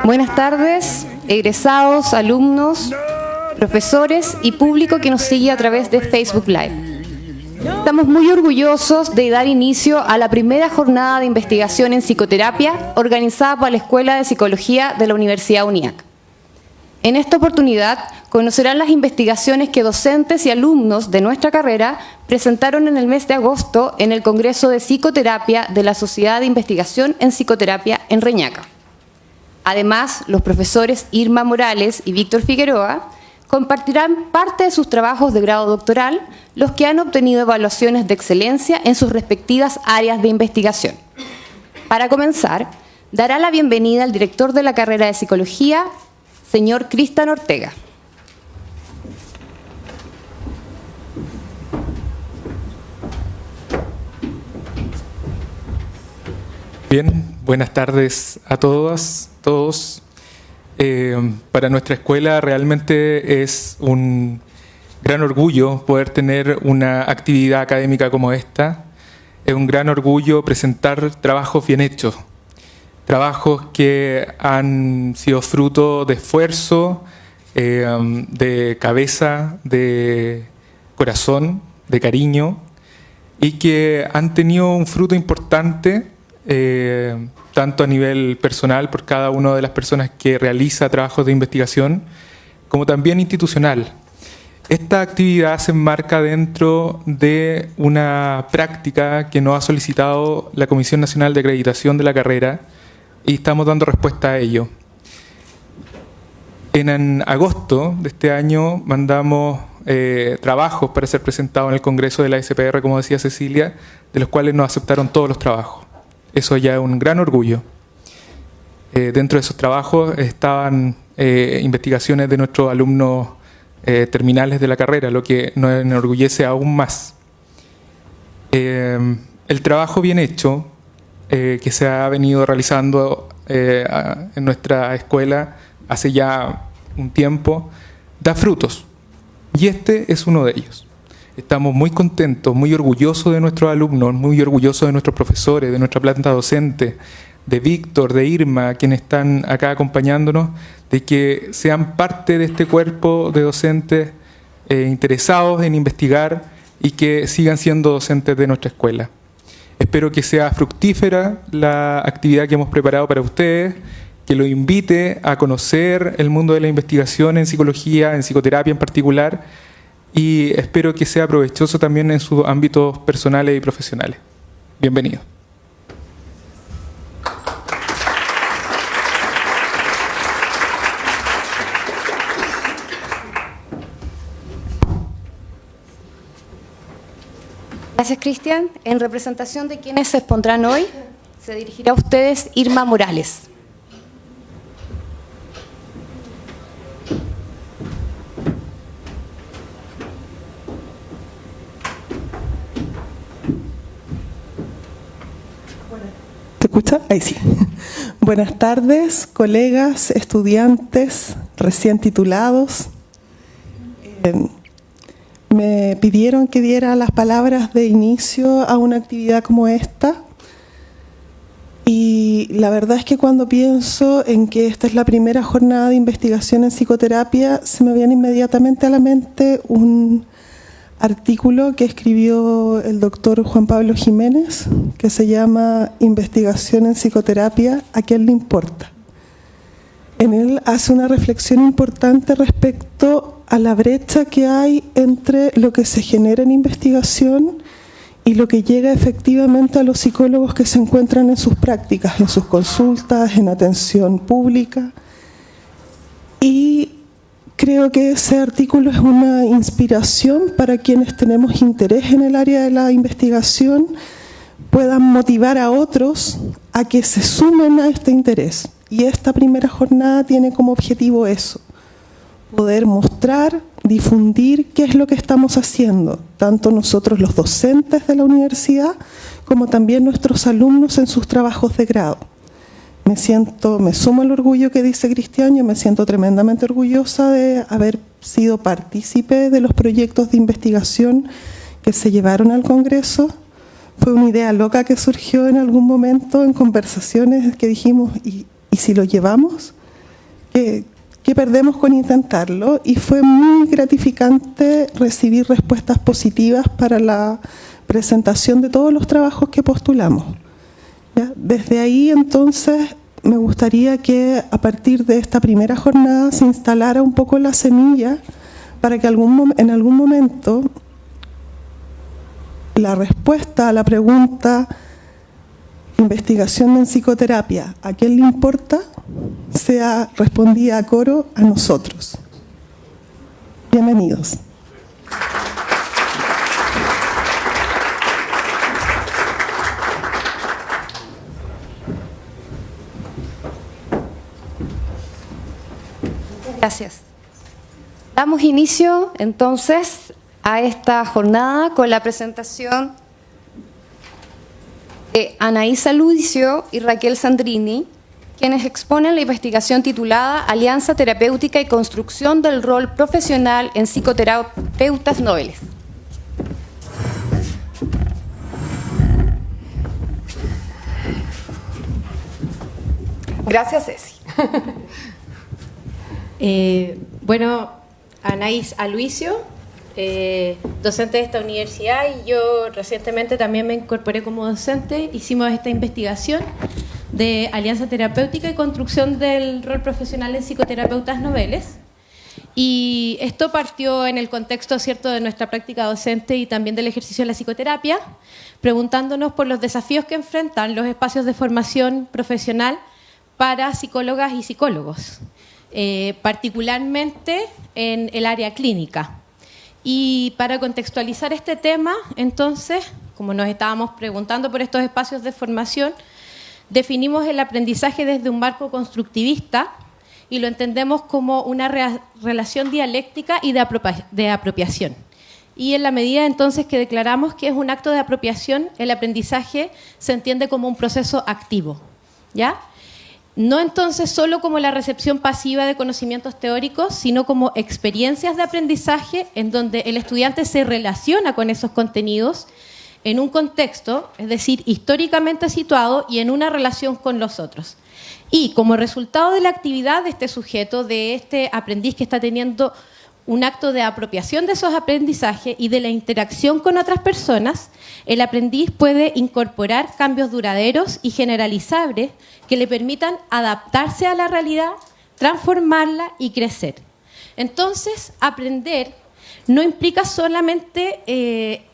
Buenas tardes, egresados, alumnos, profesores y público que nos sigue a través de Facebook Live. Estamos muy orgullosos de dar inicio a la primera jornada de investigación en psicoterapia organizada por la Escuela de Psicología de la Universidad UNIAC. En esta oportunidad conocerán las investigaciones que docentes y alumnos de nuestra carrera presentaron en el mes de agosto en el Congreso de Psicoterapia de la Sociedad de Investigación en Psicoterapia en Reñaca. Además, los profesores Irma Morales y Víctor Figueroa compartirán parte de sus trabajos de grado doctoral, los que han obtenido evaluaciones de excelencia en sus respectivas áreas de investigación. Para comenzar, dará la bienvenida al director de la carrera de Psicología, señor Cristian Ortega. Bien, buenas tardes a todas, todos. Para nuestra escuela realmente es un gran orgullo poder tener una actividad académica como esta. Es un gran orgullo presentar trabajos bien hechos, trabajos que han sido fruto de esfuerzo, de cabeza, de corazón, de cariño, y que han tenido un fruto importante, tanto a nivel personal por cada una de las personas que realiza trabajos de investigación, como también institucional. Esta actividad se enmarca dentro de una práctica que nos ha solicitado la Comisión Nacional de Acreditación de la carrera y estamos dando respuesta a ello. En agosto de este año mandamos trabajos para ser presentados en el Congreso de la SPR, como decía Cecilia, de los cuales nos aceptaron todos los trabajos. Eso ya es un gran orgullo. Dentro de esos trabajos estaban investigaciones de nuestros alumnos terminales de la carrera, lo que nos enorgullece aún más. El trabajo bien hecho que se ha venido realizando en nuestra escuela hace ya un tiempo da frutos, y este es uno de ellos. Estamos muy contentos, muy orgullosos de nuestros alumnos, muy orgullosos de nuestros profesores, de nuestra planta docente, de Víctor, de Irma, quienes están acá acompañándonos, de que sean parte de este cuerpo de docentes interesados en investigar y que sigan siendo docentes de nuestra escuela. Espero que sea fructífera la actividad que hemos preparado para ustedes, que los invite a conocer el mundo de la investigación en psicología, en psicoterapia en particular, y espero que sea provechoso también en sus ámbitos personales y profesionales. Bienvenidos. Gracias, Cristian. En representación de quienes se expondrán hoy, se dirigirá a ustedes Irma Morales. ¿Se escucha? Ahí sí. Buenas tardes, colegas, estudiantes recién titulados. Me pidieron que diera las palabras de inicio a una actividad como esta, y la verdad es que cuando pienso en que esta es la primera jornada de investigación en psicoterapia, se me viene inmediatamente a la mente un artículo que escribió el doctor Juan Pablo Jiménez, que se llama Investigación en psicoterapia, ¿a quién le importa? En él hace una reflexión importante respecto a la brecha que hay entre lo que se genera en investigación y lo que llega efectivamente a los psicólogos que se encuentran en sus prácticas, en sus consultas, en atención pública. Y creo que ese artículo es una inspiración para quienes tenemos interés en el área de la investigación, puedan motivar a otros a que se sumen a este interés. Y esta primera jornada tiene como objetivo eso, poder mostrar, difundir qué es lo que estamos haciendo, tanto nosotros los docentes de la universidad, como también nuestros alumnos en sus trabajos de grado. Me sumo al orgullo que dice Cristian, yo me siento tremendamente orgullosa de haber sido partícipe de los proyectos de investigación que se llevaron al Congreso. Fue una idea loca que surgió en algún momento en conversaciones que dijimos, ¿y ¿y si lo llevamos? ¿Qué perdemos con intentarlo? Y fue muy gratificante recibir respuestas positivas para la presentación de todos los trabajos que postulamos. ¿Ya? Desde ahí, entonces, me gustaría que a partir de esta primera jornada se instalara un poco la semilla para que en algún momento la respuesta a la pregunta investigación en psicoterapia, ¿a quién le importa?, sea respondida a coro a nosotros. Bienvenidos. Gracias. Damos inicio entonces a esta jornada con la presentación de Anaísa Ludicio y Raquel Sandrini, quienes exponen la investigación titulada Alianza Terapéutica y Construcción del Rol Profesional en Psicoterapeutas Noveles. Gracias, Ceci. Bueno, Anaís Aluicio, docente de esta universidad, y yo recientemente también me incorporé como docente. Hicimos esta investigación de Alianza Terapéutica y Construcción del Rol Profesional en Psicoterapeutas Noveles. Y esto partió en el contexto, ¿cierto?, de nuestra práctica docente y también del ejercicio de la psicoterapia, preguntándonos por los desafíos que enfrentan los espacios de formación profesional para psicólogas y psicólogos, particularmente en el área clínica. Y para contextualizar este tema, entonces, como nos estábamos preguntando por estos espacios de formación, definimos el aprendizaje desde un marco constructivista y lo entendemos como una relación dialéctica y de apropiación. Y en la medida entonces que declaramos que es un acto de apropiación, el aprendizaje se entiende como un proceso activo, ¿ya? No entonces solo como la recepción pasiva de conocimientos teóricos, sino como experiencias de aprendizaje en donde el estudiante se relaciona con esos contenidos en un contexto, es decir, históricamente situado y en una relación con los otros. Y como resultado de la actividad de este sujeto, de este aprendiz que está teniendo un acto de apropiación de esos aprendizajes y de la interacción con otras personas, el aprendiz puede incorporar cambios duraderos y generalizables que le permitan adaptarse a la realidad, transformarla y crecer. Entonces, aprender no implica solamente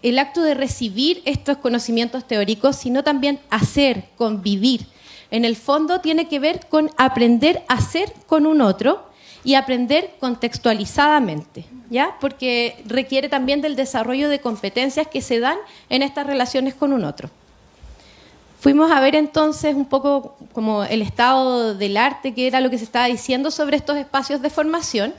el acto de recibir estos conocimientos teóricos, sino también hacer, convivir. En el fondo tiene que ver con aprender a ser con un otro y aprender contextualizadamente, ¿ya? Porque requiere también del desarrollo de competencias que se dan en estas relaciones con un otro. Fuimos a ver entonces un poco como el estado del arte, que era lo que se estaba diciendo sobre estos espacios de formación,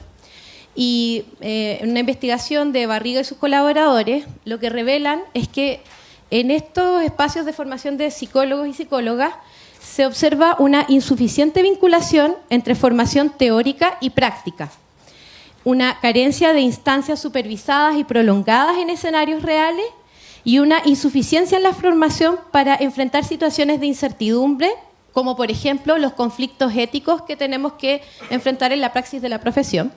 y en una investigación de Barriga y sus colaboradores, lo que revelan es que en estos espacios de formación de psicólogos y psicólogas se observa una insuficiente vinculación entre formación teórica y práctica, una carencia de instancias supervisadas y prolongadas en escenarios reales y una insuficiencia en la formación para enfrentar situaciones de incertidumbre, como por ejemplo los conflictos éticos que tenemos que enfrentar en la praxis de la profesión.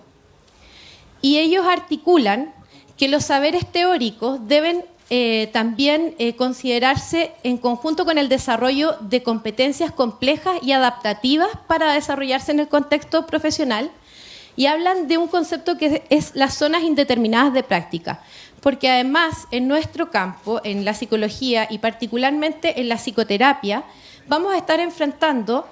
Y ellos articulan que los saberes teóricos deben también considerarse en conjunto con el desarrollo de competencias complejas y adaptativas para desarrollarse en el contexto profesional, y hablan de un concepto que es las zonas indeterminadas de práctica, porque además en nuestro campo, en la psicología y particularmente en la psicoterapia, vamos a estar enfrentando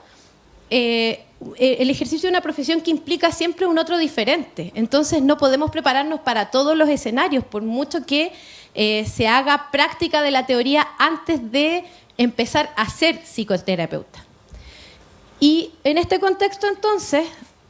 el ejercicio de una profesión que implica siempre un otro diferente. Entonces no podemos prepararnos para todos los escenarios, por mucho que se haga práctica de la teoría antes de empezar a ser psicoterapeuta. Y en este contexto entonces,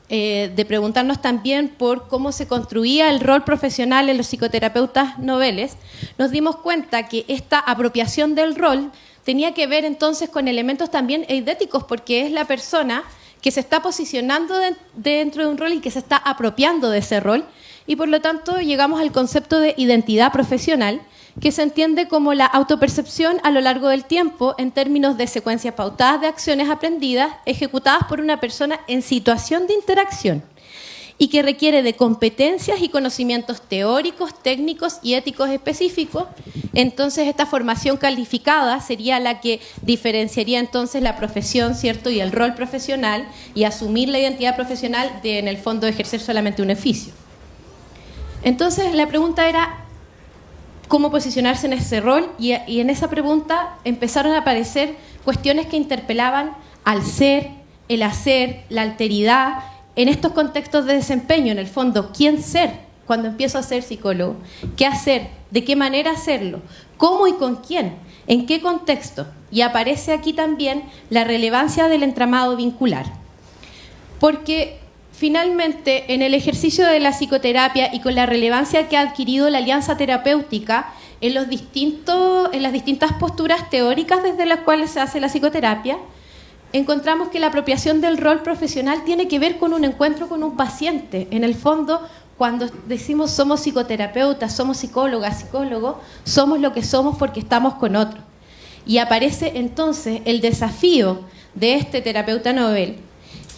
de preguntarnos también por cómo se construía el rol profesional en los psicoterapeutas noveles, nos dimos cuenta que esta apropiación del rol tenía que ver entonces con elementos también eidéticos, porque es la persona que se está posicionando dentro de un rol y que se está apropiando de ese rol, y por lo tanto llegamos al concepto de identidad profesional, que se entiende como la autopercepción a lo largo del tiempo en términos de secuencias pautadas de acciones aprendidas ejecutadas por una persona en situación de interacción y que requiere de competencias y conocimientos teóricos, técnicos y éticos específicos. Entonces, esta formación calificada sería la que diferenciaría entonces la profesión, ¿cierto?, y el rol profesional, y asumir la identidad profesional de, en el fondo, ejercer solamente un oficio. Entonces, la pregunta era cómo posicionarse en ese rol, y en esa pregunta empezaron a aparecer cuestiones que interpelaban al ser, el hacer, la alteridad, en estos contextos de desempeño, en el fondo, ¿quién ser cuando empiezo a ser psicólogo? ¿Qué hacer? ¿De qué manera hacerlo? ¿Cómo y con quién? ¿En qué contexto? Y aparece aquí también la relevancia del entramado vincular. Porque finalmente, en el ejercicio de la psicoterapia y con la relevancia que ha adquirido la alianza terapéutica en las distintas posturas teóricas desde las cuales se hace la psicoterapia, encontramos que la apropiación del rol profesional tiene que ver con un encuentro con un paciente. En el fondo, cuando decimos somos psicoterapeutas, somos psicólogas, psicólogos, somos lo que somos porque estamos con otro. Y aparece entonces el desafío de este terapeuta novel,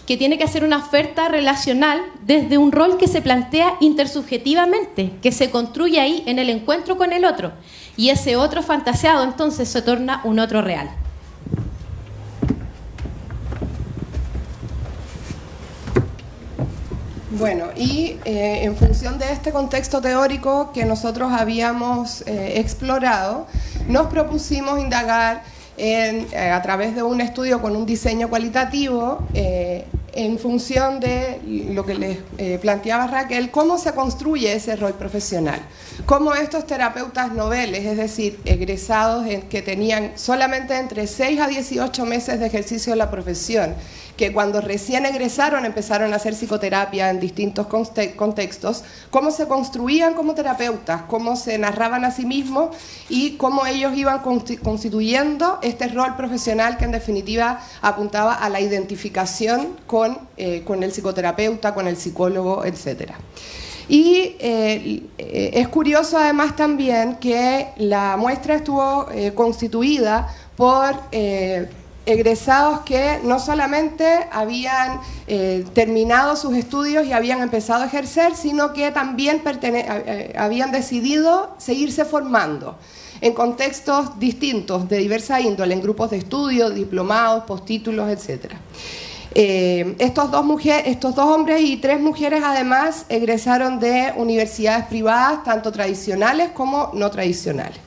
que tiene que hacer una oferta relacional desde un rol que se plantea intersubjetivamente, que se construye ahí en el encuentro con el otro. Y ese otro fantaseado entonces se torna un otro real. Bueno, y en función de este contexto teórico que nosotros habíamos explorado, nos propusimos indagar a través de un estudio con un diseño cualitativo, en función de lo que les planteaba Raquel, cómo se construye ese rol profesional. Cómo estos terapeutas noveles, es decir, egresados que tenían solamente entre 6 a 18 meses de ejercicio de la profesión, que cuando recién egresaron empezaron a hacer psicoterapia en distintos contextos, cómo se construían como terapeutas, cómo se narraban a sí mismos y cómo ellos iban constituyendo este rol profesional que en definitiva apuntaba a la identificación con el psicoterapeuta, con el psicólogo, etc. Y es curioso además también que la muestra estuvo constituida por egresados que no solamente habían terminado sus estudios y habían empezado a ejercer, sino que también habían decidido seguirse formando en contextos distintos, de diversa índole, en grupos de estudio, diplomados, postítulos, etc. Estos dos hombres y 3 mujeres además egresaron de universidades privadas, tanto tradicionales como no tradicionales.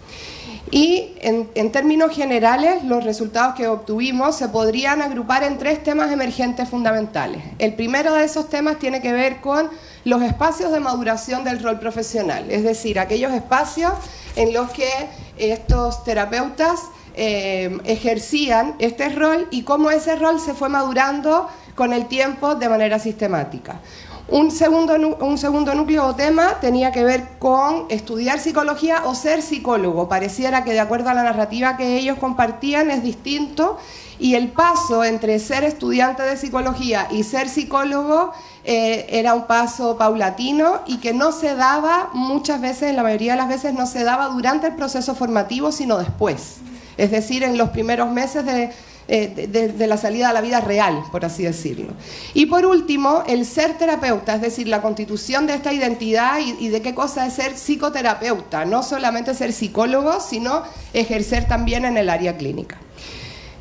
Y en términos generales, los resultados que obtuvimos se podrían agrupar en 3 temas emergentes fundamentales. El primero de esos temas tiene que ver con los espacios de maduración del rol profesional, es decir, aquellos espacios en los que estos terapeutas ejercían este rol y cómo ese rol se fue madurando con el tiempo de manera sistemática. Un segundo núcleo o tema tenía que ver con estudiar psicología o ser psicólogo. Pareciera que de acuerdo a la narrativa que ellos compartían es distinto, y el paso entre ser estudiante de psicología y ser psicólogo era un paso paulatino y que no se daba muchas veces, la mayoría de las veces no se daba durante el proceso formativo, sino después. Es decir, en los primeros meses de la salida a la vida real, por así decirlo. Y por último, el ser terapeuta, es decir, la constitución de esta identidad y de qué cosa es ser psicoterapeuta, no solamente ser psicólogo, sino ejercer también en el área clínica.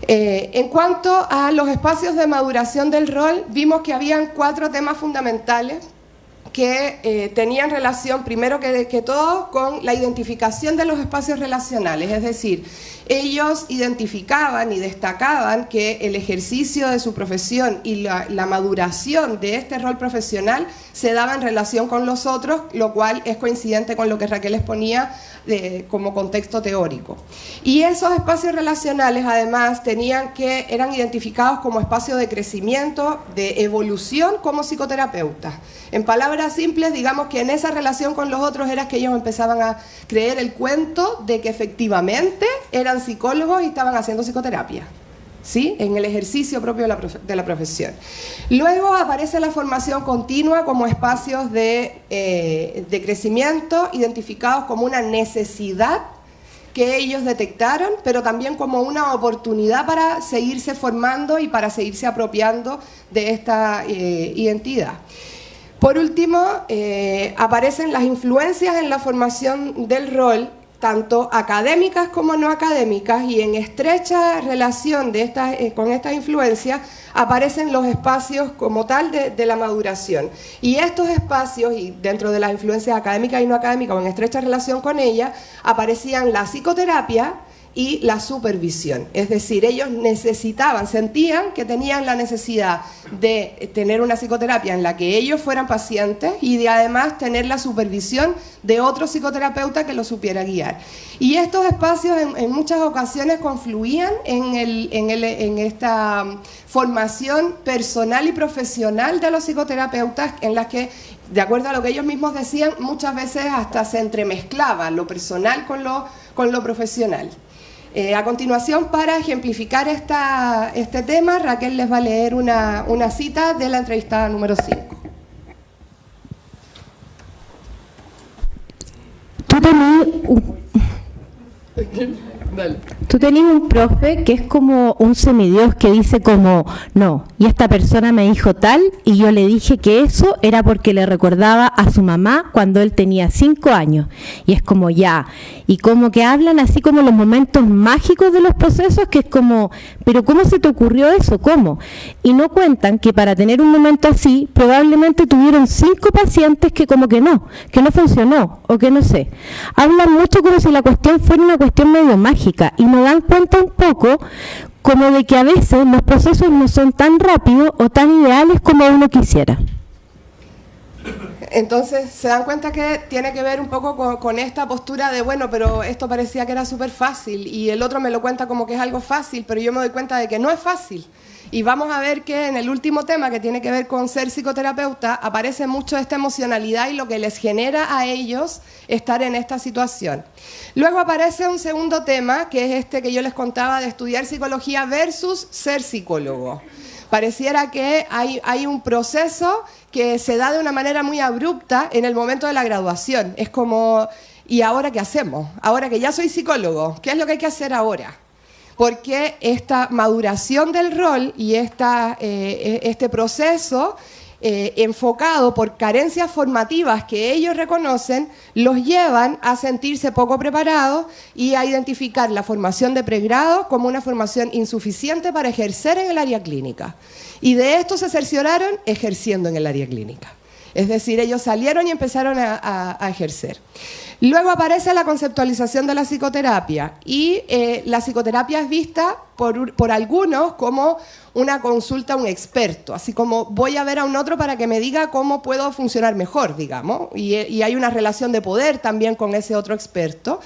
En cuanto a los espacios de maduración del rol, vimos que habían 4 temas fundamentales que tenían relación, primero que todo, con la identificación de los espacios relacionales, es decir, ellos identificaban y destacaban que el ejercicio de su profesión y la maduración de este rol profesional se daba en relación con los otros, lo cual es coincidente con lo que Raquel exponía como contexto teórico. Y esos espacios relacionales, además, eran identificados como espacios de crecimiento, de evolución como psicoterapeutas. En palabras simples, digamos que en esa relación con los otros era que ellos empezaban a creer el cuento de que efectivamente eran psicólogos y estaban haciendo psicoterapia, ¿sí? En el ejercicio propio de la profesión. Luego aparece la formación continua como espacios de crecimiento identificados como una necesidad que ellos detectaron, pero también como una oportunidad para seguirse formando y para seguirse apropiando de esta identidad. Por último, aparecen las influencias en la formación del rol, tanto académicas como no académicas, y en estrecha relación con estas influencias aparecen los espacios como tal de la maduración. Y estos espacios, y dentro de las influencias académicas y no académicas, o en estrecha relación con ellas, aparecían la psicoterapia y la supervisión. Es decir, ellos sentían que tenían la necesidad de tener una psicoterapia en la que ellos fueran pacientes y de además tener la supervisión de otro psicoterapeuta que los supiera guiar. Y estos espacios en muchas ocasiones confluían en esta formación personal y profesional de los psicoterapeutas, en las que, de acuerdo a lo que ellos mismos decían, muchas veces hasta se entremezclaba lo personal con lo profesional. A continuación, para ejemplificar este tema, Raquel les va a leer una cita de la entrevistada número 5. Tú tenías un profe que es como un semidios que dice como, no, y esta persona me dijo tal, y yo le dije que eso era porque le recordaba a su mamá cuando él tenía 5 años. Y es como ya, y como que hablan así como los momentos mágicos de los procesos, que es como, pero ¿cómo se te ocurrió eso? ¿Cómo? Y no cuentan que para tener un momento así, probablemente tuvieron 5 pacientes que como que no funcionó, o que no sé. Hablan mucho como si la cuestión fuera una cuestión medio mágica, y nos dan cuenta un poco como de que a veces los procesos no son tan rápidos o tan ideales como uno quisiera. Entonces se dan cuenta que tiene que ver un poco con esta postura de, bueno, pero esto parecía que era súper fácil y el otro me lo cuenta como que es algo fácil, pero yo me doy cuenta de que no es fácil. Y vamos a ver que en el último tema, que tiene que ver con ser psicoterapeuta, aparece mucho esta emocionalidad y lo que les genera a ellos estar en esta situación. Luego aparece un segundo tema, que es este que yo les contaba de estudiar psicología versus ser psicólogo. Pareciera que hay un proceso que se da de una manera muy abrupta en el momento de la graduación. Es como, ¿y ahora qué hacemos? Ahora que ya soy psicólogo, ¿qué es lo que hay que hacer ahora? Porque esta maduración del rol y este proceso enfocado por carencias formativas que ellos reconocen, los llevan a sentirse poco preparados y a identificar la formación de pregrado como una formación insuficiente para ejercer en el área clínica. Y de esto se cercioraron ejerciendo en el área clínica. Es decir, ellos salieron y empezaron a ejercer. Luego aparece la conceptualización de la psicoterapia y la psicoterapia es vista por algunos como una consulta a un experto, así como voy a ver a un otro para que me diga cómo puedo funcionar mejor, digamos, y hay una relación de poder también con ese otro experto.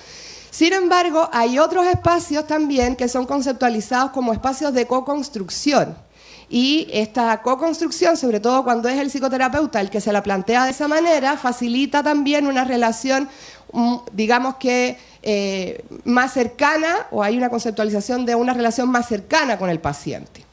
Sin embargo, hay otros espacios también que son conceptualizados como espacios de co-construcción. Y esta co-construcción, sobre todo cuando es el psicoterapeuta el que se la plantea de esa manera, facilita también una relación, digamos que más cercana, o hay una conceptualización de una relación más cercana con el paciente.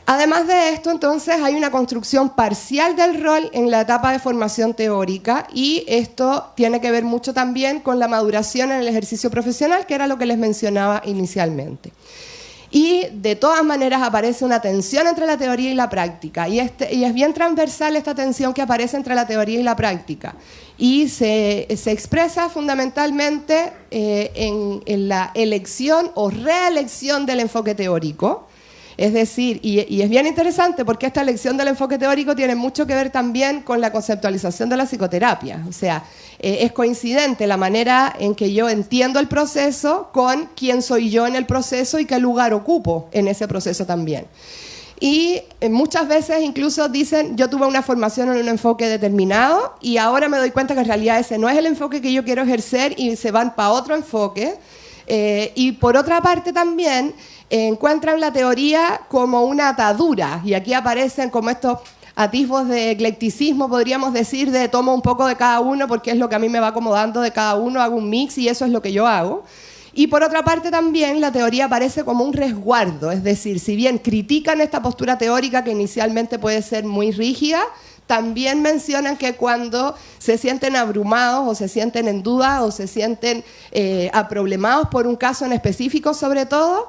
Además de esto, entonces, hay una construcción parcial del rol en la etapa de formación teórica, y esto tiene que ver mucho también con la maduración en el ejercicio profesional, que era lo que les mencionaba inicialmente. Y de todas maneras aparece una tensión entre la teoría y la práctica, y es bien transversal esta tensión que aparece entre la teoría y la práctica, y se expresa fundamentalmente en la elección o reelección del enfoque teórico. Es decir, y es bien interesante porque esta elección del enfoque teórico tiene mucho que ver también con la conceptualización de la psicoterapia. O sea, es coincidente la manera en que yo entiendo el proceso con quién soy yo en el proceso y qué lugar ocupo en ese proceso también. Y muchas veces incluso dicen, yo tuve una formación en un enfoque determinado y ahora me doy cuenta que en realidad ese no es el enfoque que yo quiero ejercer y se van para otro enfoque. Y por otra parte también encuentran la teoría como una atadura, y aquí aparecen como estos atisbos de eclecticismo, podríamos decir, de tomo un poco de cada uno porque es lo que a mí me va acomodando de cada uno, hago un mix y eso es lo que yo hago. Y por otra parte también la teoría aparece como un resguardo, es decir, si bien critican esta postura teórica que inicialmente puede ser muy rígida, también mencionan que cuando se sienten abrumados o se sienten en duda o se sienten aproblemados por un caso en específico, sobre todo,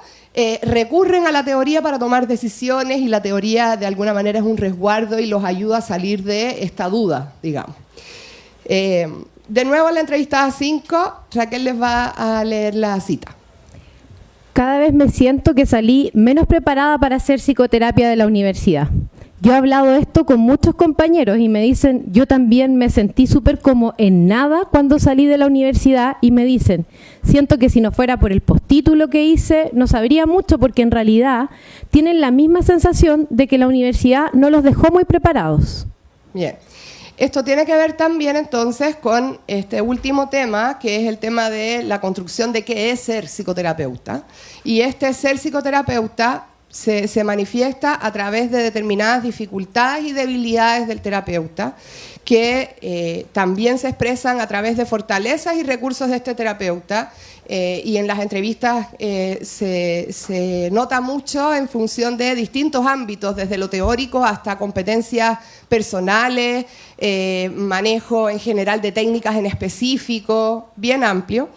recurren a la teoría para tomar decisiones, y la teoría de alguna manera es un resguardo y los ayuda a salir de esta duda, digamos. De nuevo, en la entrevistada 5, Raquel les va a leer la cita. Cada vez me siento que salí menos preparada para hacer psicoterapia de la universidad. Yo he hablado esto con muchos compañeros y me dicen, yo también me sentí súper como en nada cuando salí de la universidad, y me dicen, siento que si no fuera por el postítulo que hice, no sabría mucho, porque en realidad tienen la misma sensación de que la universidad no los dejó muy preparados. Bien. Esto tiene que ver también entonces con este último tema, que es el tema de la construcción de qué es ser psicoterapeuta. Y este ser psicoterapeuta se manifiesta a través de determinadas dificultades y debilidades del terapeuta, que también se expresan a través de fortalezas y recursos de este terapeuta, y en las entrevistas se nota mucho en función de distintos ámbitos, desde lo teórico hasta competencias personales, manejo en general de técnicas en específico, bien amplio.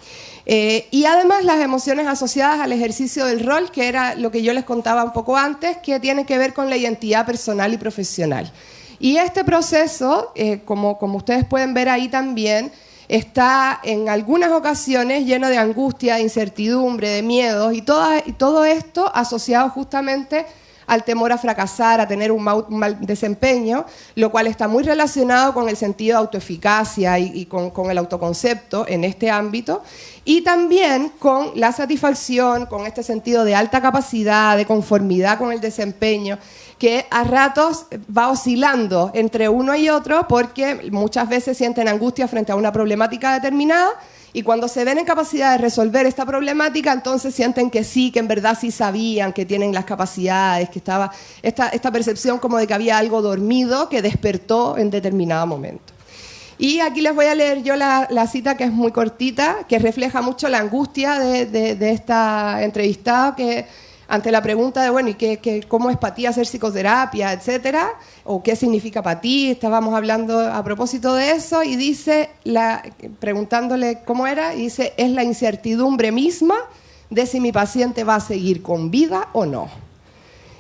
Y además las emociones asociadas al ejercicio del rol, que era lo que yo les contaba un poco antes, que tiene que ver con la identidad personal y profesional. Y este proceso, como ustedes pueden ver ahí también, está en algunas ocasiones lleno de angustia, de incertidumbre, de miedos, y todo esto asociado justamente al temor a fracasar, a tener un mal desempeño, lo cual está muy relacionado con el sentido de autoeficacia y con el autoconcepto en este ámbito, y también con la satisfacción, con este sentido de alta capacidad, de conformidad con el desempeño, que a ratos va oscilando entre uno y otro, porque muchas veces sienten angustia frente a una problemática determinada, y cuando se ven en capacidad de resolver esta problemática, entonces sienten que sí, que en verdad sí sabían, que tienen las capacidades, que estaba esta percepción como de que había algo dormido que despertó en determinado momento. Y aquí les voy a leer yo la cita, que es muy cortita, que refleja mucho la angustia de esta entrevistada, que ante la pregunta de, bueno, ¿y cómo es para ti hacer psicoterapia, etcétera? ¿O qué significa para ti? Estábamos hablando a propósito de eso, y dice, preguntándole cómo era, y dice, es la incertidumbre misma de si mi paciente va a seguir con vida o no.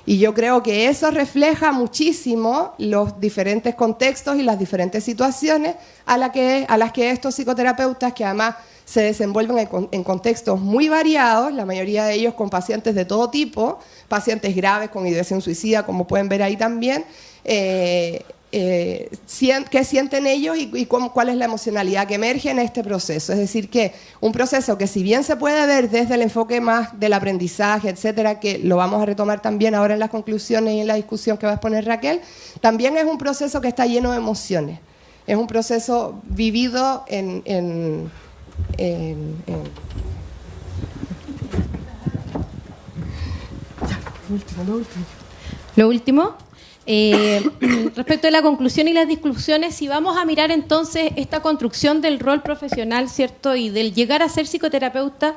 Y yo creo que eso refleja muchísimo los diferentes contextos y las diferentes situaciones a las que estos psicoterapeutas, que además se desenvuelven en contextos muy variados, la mayoría de ellos con pacientes de todo tipo, pacientes graves con ideación suicida, como pueden ver ahí también, qué sienten ellos y cuál es la emocionalidad que emerge en este proceso. Es decir, que un proceso que, si bien se puede ver desde el enfoque más del aprendizaje, etcétera, que lo vamos a retomar también ahora en las conclusiones y en la discusión que va a exponer Raquel, también es un proceso que está lleno de emociones. Es un proceso vivido Lo último, respecto de la conclusión y las discusiones, si vamos a mirar entonces esta construcción del rol profesional, ¿cierto?, y del llegar a ser psicoterapeuta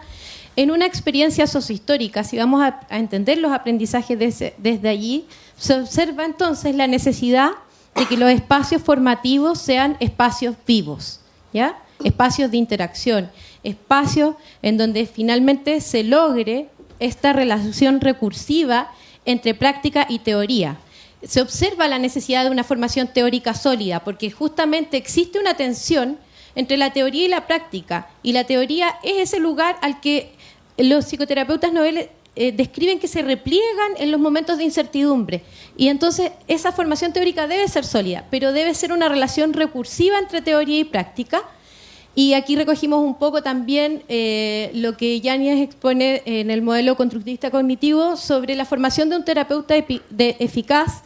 en una experiencia sociohistórica, si vamos a entender los aprendizajes desde allí, se observa entonces la necesidad de que los espacios formativos sean espacios vivos, ¿ya? Espacios de interacción, espacios en donde finalmente se logre esta relación recursiva entre práctica y teoría. Se observa la necesidad de una formación teórica sólida, porque justamente existe una tensión entre la teoría y la práctica, y la teoría es ese lugar al que los psicoterapeutas noveles describen que se repliegan en los momentos de incertidumbre, y entonces esa formación teórica debe ser sólida, pero debe ser una relación recursiva entre teoría y práctica. Y aquí recogimos un poco también lo que Yáñez expone en el modelo constructivista cognitivo sobre la formación de un terapeuta eficaz,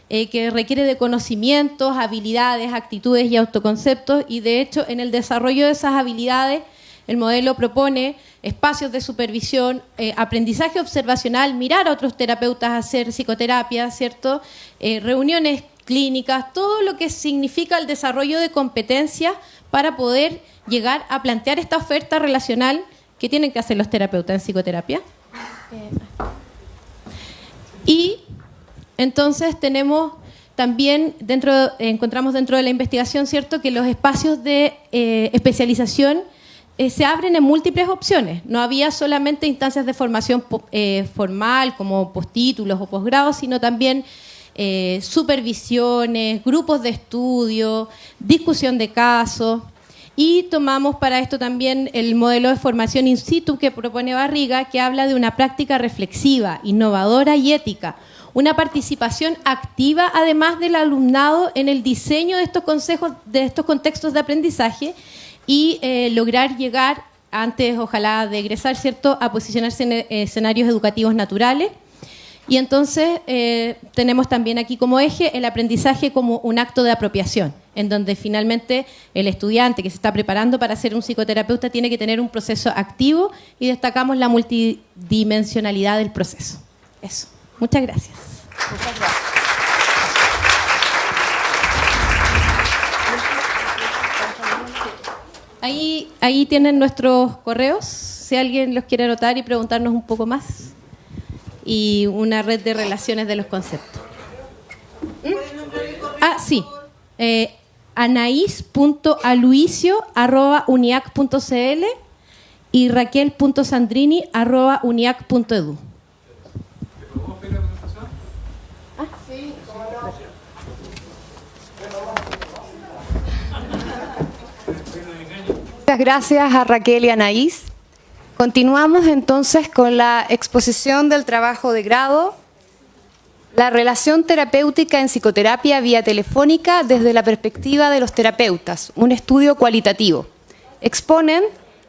que requiere de conocimientos, habilidades, actitudes y autoconceptos, y de hecho en el desarrollo de esas habilidades el modelo propone espacios de supervisión, aprendizaje observacional, mirar a otros terapeutas hacer psicoterapia, ¿cierto? Reuniones clínicas, todo lo que significa el desarrollo de competencias para poder llegar a plantear esta oferta relacional que tienen que hacer los terapeutas en psicoterapia. Y entonces tenemos también encontramos dentro de la investigación, ¿cierto?, que los espacios de especialización se abren en múltiples opciones. No había solamente instancias de formación formal, como postítulos o posgrados, sino también supervisiones, grupos de estudio, discusión de casos. Y tomamos para esto también el modelo de formación in situ que propone Barriga, que habla de una práctica reflexiva, innovadora y ética. Una participación activa, además del alumnado, en el diseño de estos contextos de aprendizaje y lograr llegar, antes ojalá de egresar, ¿cierto?, a posicionarse en escenarios educativos naturales. Y entonces tenemos también aquí como eje el aprendizaje como un acto de apropiación, en donde finalmente el estudiante que se está preparando para ser un psicoterapeuta tiene que tener un proceso activo y destacamos la multidimensionalidad del proceso. Eso. Muchas gracias. Muchas gracias. Ahí tienen nuestros correos, si alguien los quiere anotar y preguntarnos un poco más. Y una red de relaciones de los conceptos. Sí. Anais.aluicio@uniac.cl y raquel.sandrini@uniac.edu. Muchas gracias a Raquel y Anaís. Continuamos entonces con la exposición del trabajo de grado, la relación terapéutica en psicoterapia vía telefónica desde la perspectiva de los terapeutas, un estudio cualitativo. Exponen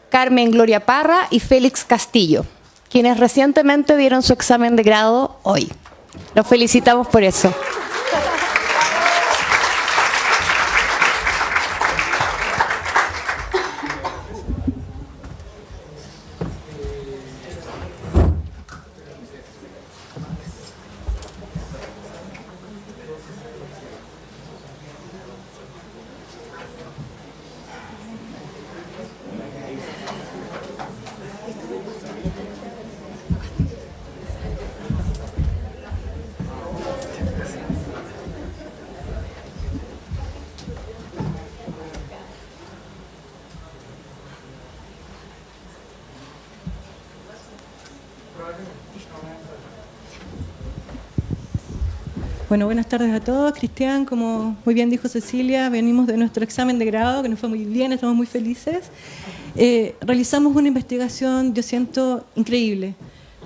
Carmen Gloria Parra y Félix Castillo, quienes recientemente dieron su examen de grado hoy. Los felicitamos por eso. Bueno, buenas tardes a todos. Cristian, como muy bien dijo Cecilia, venimos de nuestro examen de grado, que nos fue muy bien, estamos muy felices. Realizamos una investigación, yo siento, increíble,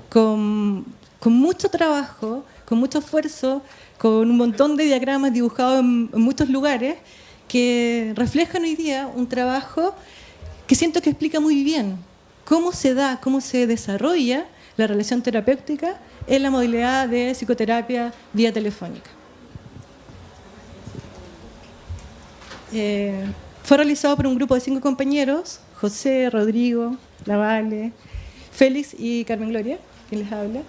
con mucho trabajo, con mucho esfuerzo, con un montón de diagramas dibujados en muchos lugares, que reflejan hoy día un trabajo que siento que explica muy bien cómo se da, cómo se desarrolla la relación terapéutica en la modalidad de psicoterapia vía telefónica. Fue realizado por un grupo de 5 compañeros, José, Rodrigo, Lavale, Félix y Carmen Gloria, quien les habla,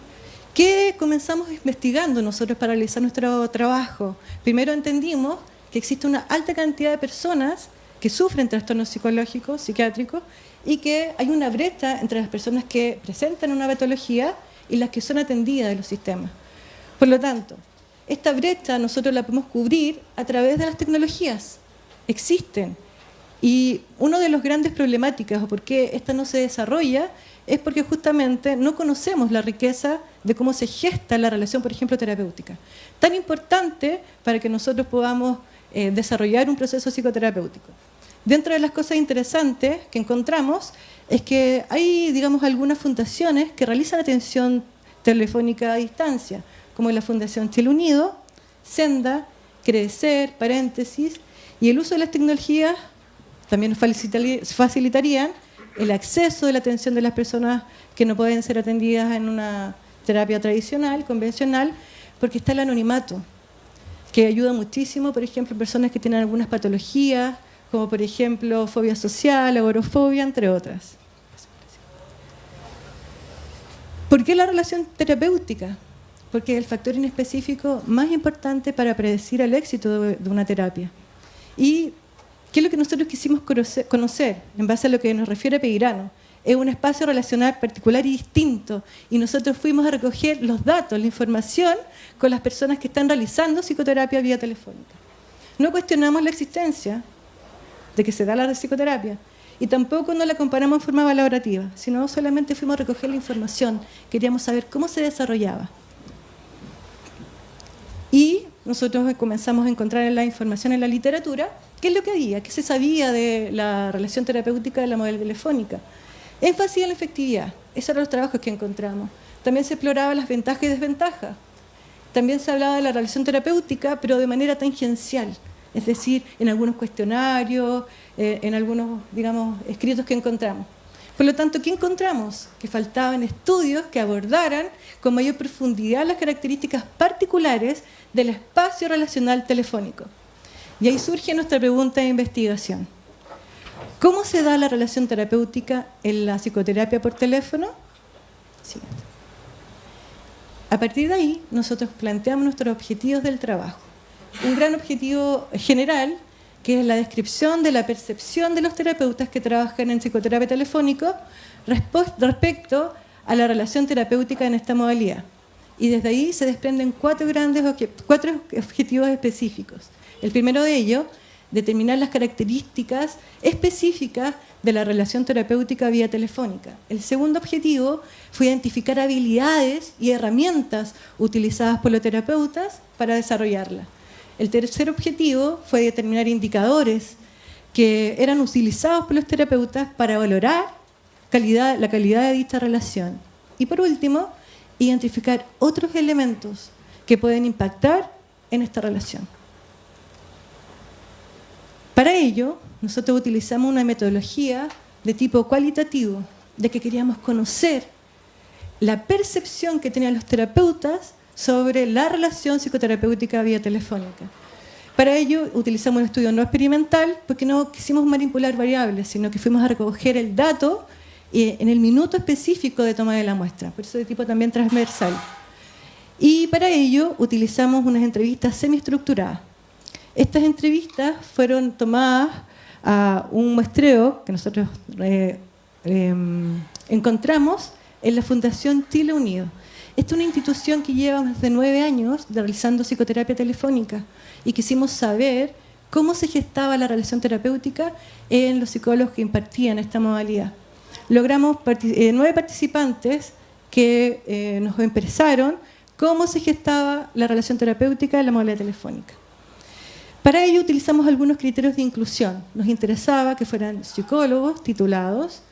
que comenzamos investigando nosotros para realizar nuestro trabajo. Primero entendimos que existe una alta cantidad de personas que sufren trastornos psicológicos, psiquiátricos, y que hay una brecha entre las personas que presentan una patología y las que son atendidas de los sistemas. Por lo tanto, esta brecha nosotros la podemos cubrir a través de las tecnologías. Existen. Y una de las grandes problemáticas o por qué esta no se desarrolla es porque justamente no conocemos la riqueza de cómo se gesta la relación, por ejemplo, terapéutica. Tan importante para que nosotros podamos desarrollar un proceso psicoterapéutico. Dentro de las cosas interesantes que encontramos es que hay, digamos, algunas fundaciones que realizan atención telefónica a distancia, como la Fundación Chile Unido, Senda, Crecer, Paréntesis, y el uso de las tecnologías también nos facilitarían el acceso de la atención de las personas que no pueden ser atendidas en una terapia tradicional, convencional, porque está el anonimato, que ayuda muchísimo, por ejemplo, personas que tienen algunas patologías, como por ejemplo fobia social, agorafobia, entre otras. ¿Por qué la relación terapéutica? Porque es el factor inespecífico más importante para predecir el éxito de una terapia. ¿Y qué es lo que nosotros quisimos conocer en base a lo que nos refiere Peirano? es un espacio relacional particular y distinto, y nosotros fuimos a recoger los datos, la información con las personas que están realizando psicoterapia vía telefónica. No cuestionamos la existencia de que se da la psicoterapia, y tampoco nos la comparamos en forma valorativa, sino solamente fuimos a recoger la información, queríamos saber cómo se desarrollaba. Y nosotros comenzamos a encontrar la información en la literatura, qué es lo que había, qué se sabía de la relación terapéutica de la modalidad telefónica. Énfasis en la efectividad, esos eran los trabajos que encontramos. También se exploraban las ventajas y desventajas. También se hablaba de la relación terapéutica, pero de manera tangencial, es decir, en algunos cuestionarios, en algunos, digamos, escritos que encontramos. Por lo tanto, ¿qué encontramos? Que faltaban estudios que abordaran con mayor profundidad las características particulares del espacio relacional telefónico. Y ahí surge nuestra pregunta de investigación. ¿Cómo se da la relación terapéutica en la psicoterapia por teléfono? Siguiente. A partir de ahí, nosotros planteamos nuestros objetivos del trabajo. Un gran objetivo general, que es la descripción de la percepción de los terapeutas que trabajan en psicoterapia telefónico respecto a la relación terapéutica en esta modalidad. Y desde ahí se desprenden cuatro objetivos específicos. El primero de ellos, determinar las características específicas de la relación terapéutica vía telefónica. El segundo objetivo fue identificar habilidades y herramientas utilizadas por los terapeutas para desarrollarla. El tercer objetivo fue determinar indicadores que eran utilizados por los terapeutas para valorar la calidad de dicha relación. Y por último, identificar otros elementos que pueden impactar en esta relación. Para ello, nosotros utilizamos una metodología de tipo cualitativo, de que queríamos conocer la percepción que tenían los terapeutas sobre la relación psicoterapéutica vía telefónica. Para ello, utilizamos un estudio no experimental, porque no quisimos manipular variables, sino que fuimos a recoger el dato en el minuto específico de toma de la muestra, por eso de tipo también transversal. Y para ello, utilizamos unas entrevistas semiestructuradas. Estas entrevistas fueron tomadas a un muestreo que nosotros encontramos en la Fundación Chile Unido. Esta es una institución que lleva más de 9 años realizando psicoterapia telefónica y quisimos saber cómo se gestaba la relación terapéutica en los psicólogos que impartían esta modalidad. Logramos 9 participantes que nos expresaron cómo se gestaba la relación terapéutica en la modalidad telefónica. Para ello utilizamos algunos criterios de inclusión. Nos interesaba que fueran psicólogos titulados,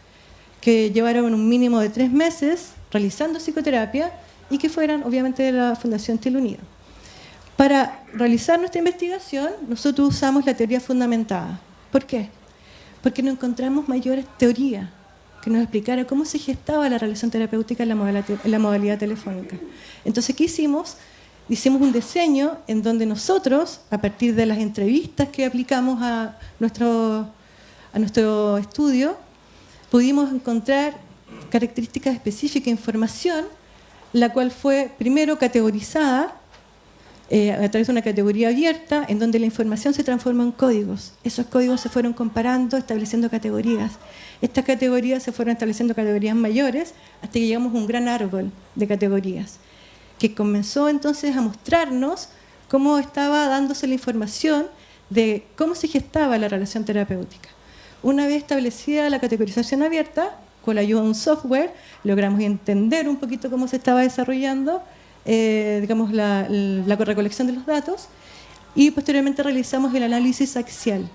que llevaran un mínimo de 3 meses realizando psicoterapia y que fueran obviamente de la Fundación Chile Unido. Para realizar nuestra investigación, nosotros usamos la teoría fundamentada. ¿Por qué? Porque no encontramos mayores teorías que nos explicara cómo se gestaba la relación terapéutica en la modalidad telefónica. Entonces, ¿qué hicimos? Hicimos un diseño en donde nosotros, a partir de las entrevistas que aplicamos a nuestro estudio, pudimos encontrar características específicas, información, la cual fue primero categorizada a través de una categoría abierta, en donde la información se transforma en códigos. Esos códigos se fueron comparando, estableciendo categorías. Estas categorías se fueron estableciendo categorías mayores, hasta que llegamos a un gran árbol de categorías, que comenzó entonces a mostrarnos cómo estaba dándose la información de cómo se gestaba la relación terapéutica. Una vez establecida la categorización abierta, con la ayuda de un software, logramos entender un poquito cómo se estaba desarrollando la recolección de los datos, y posteriormente realizamos el análisis axial,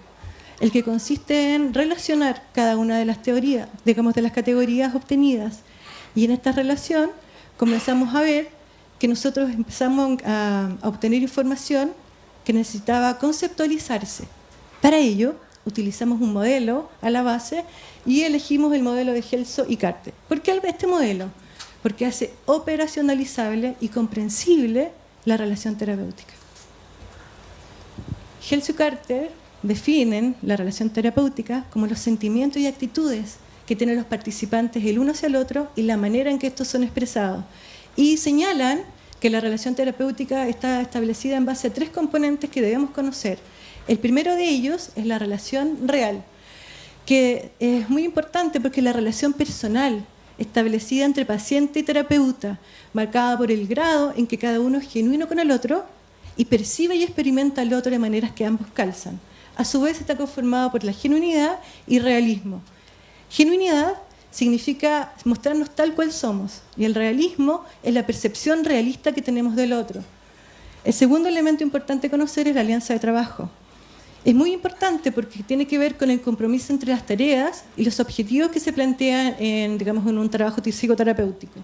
el que consiste en relacionar cada una de las teorías, de las categorías obtenidas. Y en esta relación comenzamos a ver que nosotros empezamos a obtener información que necesitaba conceptualizarse. Para ello, utilizamos un modelo a la base y elegimos el modelo de Gelso y Carter. ¿Por qué este modelo? Porque hace operacionalizable y comprensible la relación terapéutica. Gelso y Carter definen la relación terapéutica como los sentimientos y actitudes que tienen los participantes el uno hacia el otro y la manera en que estos son expresados. Y señalan que la relación terapéutica está establecida en base a 3 componentes que debemos conocer. El primero de ellos es la relación real, que es muy importante porque la relación personal establecida entre paciente y terapeuta, marcada por el grado en que cada uno es genuino con el otro y percibe y experimenta al otro de maneras que ambos calzan. A su vez está conformada por la genuinidad y realismo. Genuinidad significa mostrarnos tal cual somos y el realismo es la percepción realista que tenemos del otro. El segundo elemento importante conocer es la alianza de trabajo. Es muy importante porque tiene que ver con el compromiso entre las tareas y los objetivos que se plantean en un trabajo psicoterapéutico.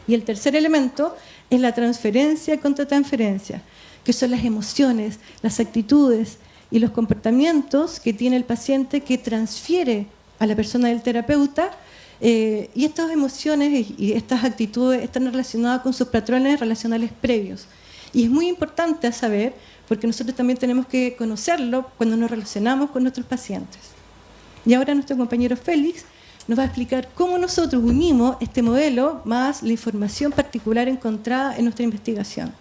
Y el tercer elemento es la transferencia contra transferencia, que son las emociones, las actitudes y los comportamientos que tiene el paciente que transfiere a la persona del terapeuta, y estas emociones y estas actitudes están relacionadas con sus patrones relacionales previos. Y es muy importante saber, porque nosotros también tenemos que conocerlo cuando nos relacionamos con nuestros pacientes. Y ahora nuestro compañero Félix nos va a explicar cómo nosotros unimos este modelo más la información particular encontrada en nuestra investigación.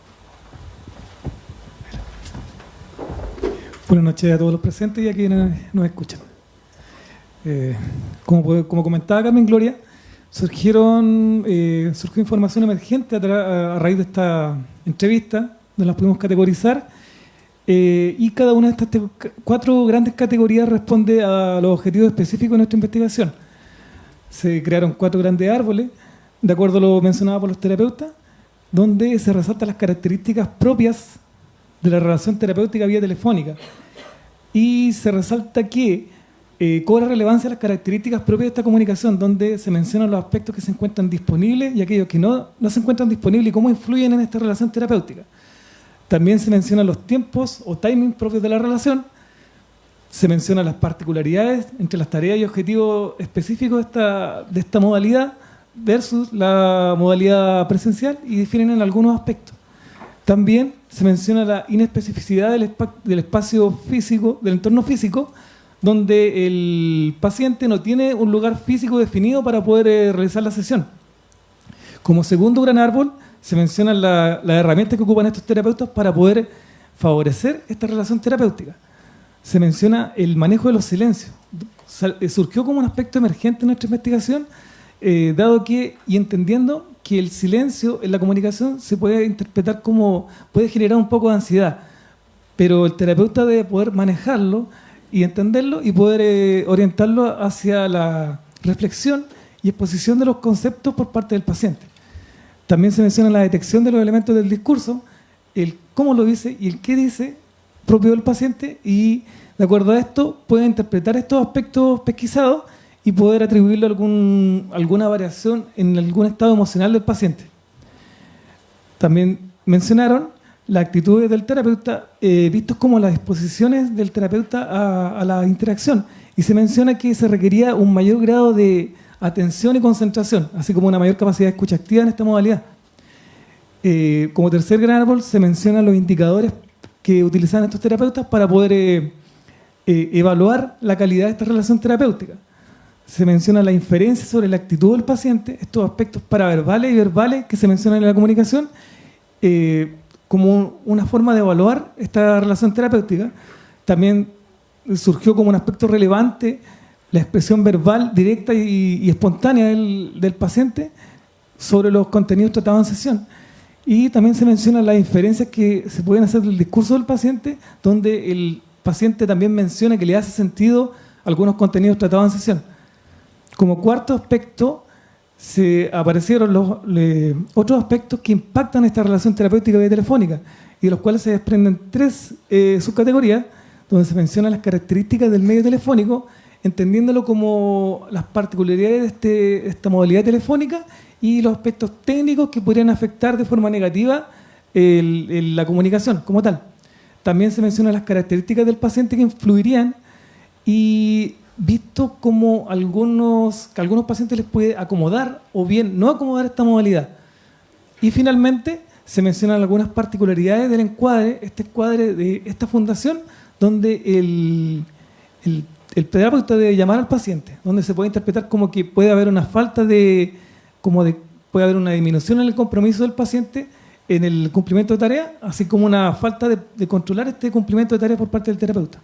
Buenas noches a todos los presentes y a quienes nos escuchan. Como comentaba Carmen Gloria, surgió información emergente a raíz de esta entrevista, donde las pudimos categorizar, y cada una de estas 4 grandes categorías responde a los objetivos específicos de nuestra investigación. Se crearon 4 grandes árboles, de acuerdo a lo mencionado por los terapeutas, donde se resaltan las características propias de la relación terapéutica vía telefónica, y se resalta que cobra relevancia las características propias de esta comunicación, donde se mencionan los aspectos que se encuentran disponibles y aquellos que no se encuentran disponibles y cómo influyen en esta relación terapéutica. También se mencionan los tiempos o timing propios de la relación, se mencionan las particularidades entre las tareas y objetivos específicos de esta modalidad versus la modalidad presencial y definen en algunos aspectos. También se menciona la inespecificidad del espacio físico, del entorno físico, donde el paciente no tiene un lugar físico definido para poder realizar la sesión. Como segundo gran árbol, se mencionan las herramientas que ocupan estos terapeutas para poder favorecer esta relación terapéutica. Se menciona el manejo de los silencios. Surgió como un aspecto emergente en nuestra investigación, dado que, y entendiendo que el silencio en la comunicación se puede interpretar como, puede generar un poco de ansiedad, pero el terapeuta debe poder manejarlo y entenderlo y poder orientarlo hacia la reflexión y exposición de los conceptos por parte del paciente. También se menciona la detección de los elementos del discurso, el cómo lo dice y el qué dice propio del paciente, y de acuerdo a esto puede interpretar estos aspectos pesquisados y poder atribuirle alguna variación en algún estado emocional del paciente. También mencionaron las actitudes del terapeuta, vistos como las disposiciones del terapeuta a la interacción, y se menciona que se requería un mayor grado de atención y concentración, así como una mayor capacidad de escucha activa en esta modalidad. Como tercer gran árbol se mencionan los indicadores que utilizan estos terapeutas para poder evaluar la calidad de esta relación terapéutica. Se menciona la inferencia sobre la actitud del paciente, estos aspectos paraverbales y verbales que se mencionan en la comunicación, como una forma de evaluar esta relación terapéutica. También surgió como un aspecto relevante la expresión verbal directa y espontánea del paciente sobre los contenidos tratados en sesión. Y también se mencionan las inferencias que se pueden hacer del discurso del paciente, donde el paciente también menciona que le hace sentido algunos contenidos tratados en sesión. Como cuarto aspecto, se aparecieron otros aspectos que impactan esta relación terapéutica vía telefónica, y de los cuales se desprenden 3 subcategorías, donde se mencionan las características del medio telefónico, entendiéndolo como las particularidades de esta modalidad telefónica y los aspectos técnicos que podrían afectar de forma negativa la comunicación como tal. También se mencionan las características del paciente que influirían, y visto como que a algunos pacientes les puede acomodar o bien no acomodar esta modalidad. Y finalmente se mencionan algunas particularidades del encuadre, este encuadre de esta fundación, donde el terapeuta debe llamar al paciente, donde se puede interpretar como que puede haber una falta puede haber una disminución en el compromiso del paciente en el cumplimiento de tareas, así como una falta de controlar este cumplimiento de tareas por parte del terapeuta.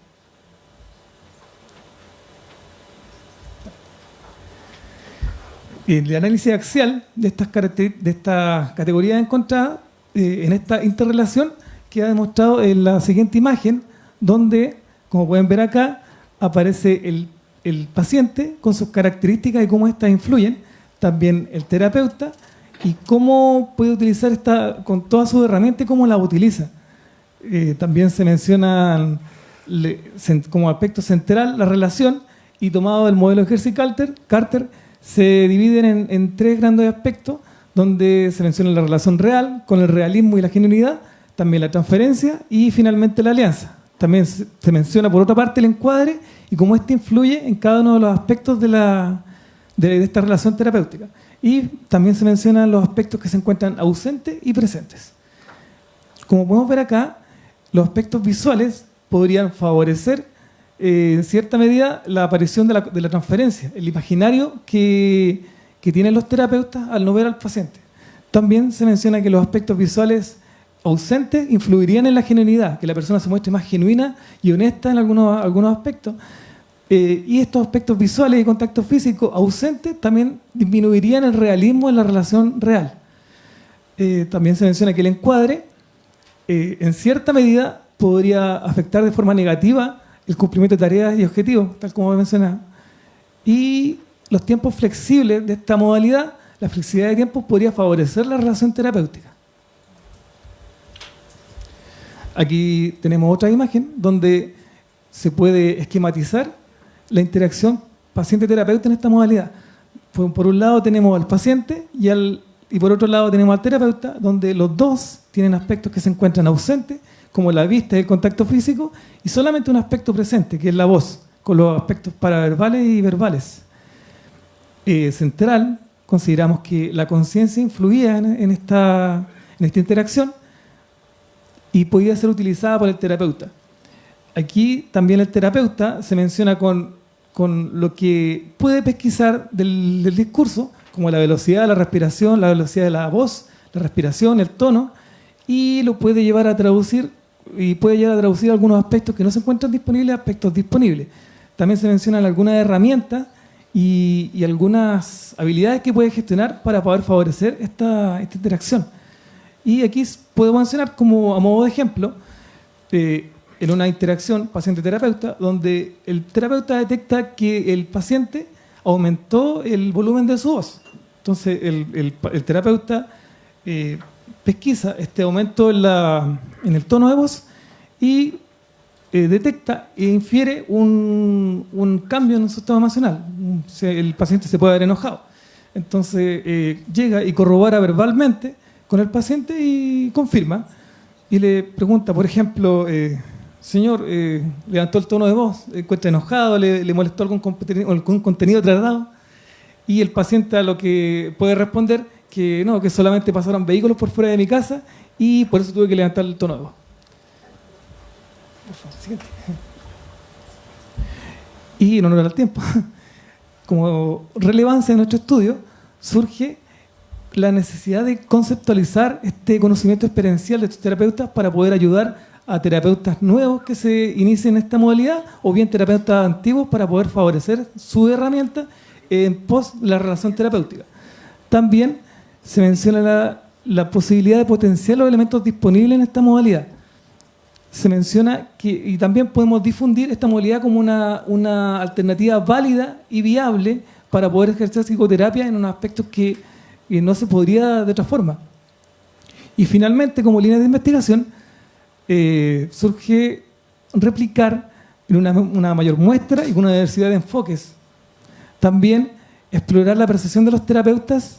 El análisis axial de estas categorías encontradas en esta interrelación queda demostrado en la siguiente imagen, donde, como pueden ver acá, aparece el paciente con sus características y cómo éstas influyen, también el terapeuta y cómo puede utilizar esta con todas sus herramientas y cómo las utiliza. También se menciona como aspecto central la relación, y tomado del modelo de Hershey-Carter, se dividen en 3 grandes aspectos, donde se menciona la relación real con el realismo y la genuinidad, también la transferencia y finalmente la alianza. También se menciona por otra parte el encuadre y cómo este influye en cada uno de los aspectos de esta relación terapéutica. Y también se mencionan los aspectos que se encuentran ausentes y presentes. Como podemos ver acá, los aspectos visuales podrían favorecer en cierta medida la aparición de la transferencia, el imaginario que tienen los terapeutas al no ver al paciente. También se menciona que los aspectos visuales ausentes influirían en la genuinidad, que la persona se muestre más genuina y honesta en algunos aspectos. Y estos aspectos visuales y contacto físico ausentes también disminuirían el realismo en la relación real. También se menciona que el encuadre, en cierta medida, podría afectar de forma negativa el cumplimiento de tareas y objetivos, tal como mencionaba. Y los tiempos flexibles de esta modalidad, la flexibilidad de tiempos podría favorecer la relación terapéutica. Aquí tenemos otra imagen donde se puede esquematizar la interacción paciente-terapeuta en esta modalidad. Por un lado tenemos al paciente y por otro lado tenemos al terapeuta, donde los dos tienen aspectos que se encuentran ausentes, como la vista y el contacto físico, y solamente un aspecto presente, que es la voz, con los aspectos paraverbales y verbales. Central, consideramos que la conciencia influía en esta interacción y podía ser utilizada por el terapeuta. Aquí también el terapeuta se menciona con lo que puede pesquisar del discurso, como la velocidad de la respiración, la velocidad de la voz, la respiración, el tono, y lo puede llevar a traducir algunos aspectos que no se encuentran disponibles a aspectos disponibles. También se mencionan algunas herramientas y algunas habilidades que puede gestionar para poder favorecer esta interacción. Y aquí puedo mencionar como a modo de ejemplo, en una interacción paciente-terapeuta, donde el terapeuta detecta que el paciente aumentó el volumen de su voz. Entonces el terapeuta pesquisa este aumento en el tono de voz y detecta e infiere un cambio en el sistema emocional. El paciente se puede haber enojado. Entonces llega y corrobora verbalmente con el paciente y confirma. Y le pregunta, por ejemplo, señor, levantó el tono de voz, encuentra enojado, le molestó algún contenido tratado. Y el paciente a lo que puede responder que no, que solamente pasaron vehículos por fuera de mi casa y por eso tuve que levantar el tono de voz. Por favor, siguiente. Y en honor al tiempo, como relevancia de nuestro estudio, surge la necesidad de conceptualizar este conocimiento experiencial de estos terapeutas para poder ayudar a terapeutas nuevos que se inicien en esta modalidad o bien terapeutas antiguos para poder favorecer su herramienta en pos de la relación terapéutica. También se menciona la posibilidad de potenciar los elementos disponibles en esta modalidad. Se menciona y también podemos difundir esta modalidad como una alternativa válida y viable para poder ejercer psicoterapia en unos aspectos que no se podría de otra forma. Y finalmente, como línea de investigación, surge replicar en una mayor muestra y con una diversidad de enfoques. También explorar la percepción de los terapeutas,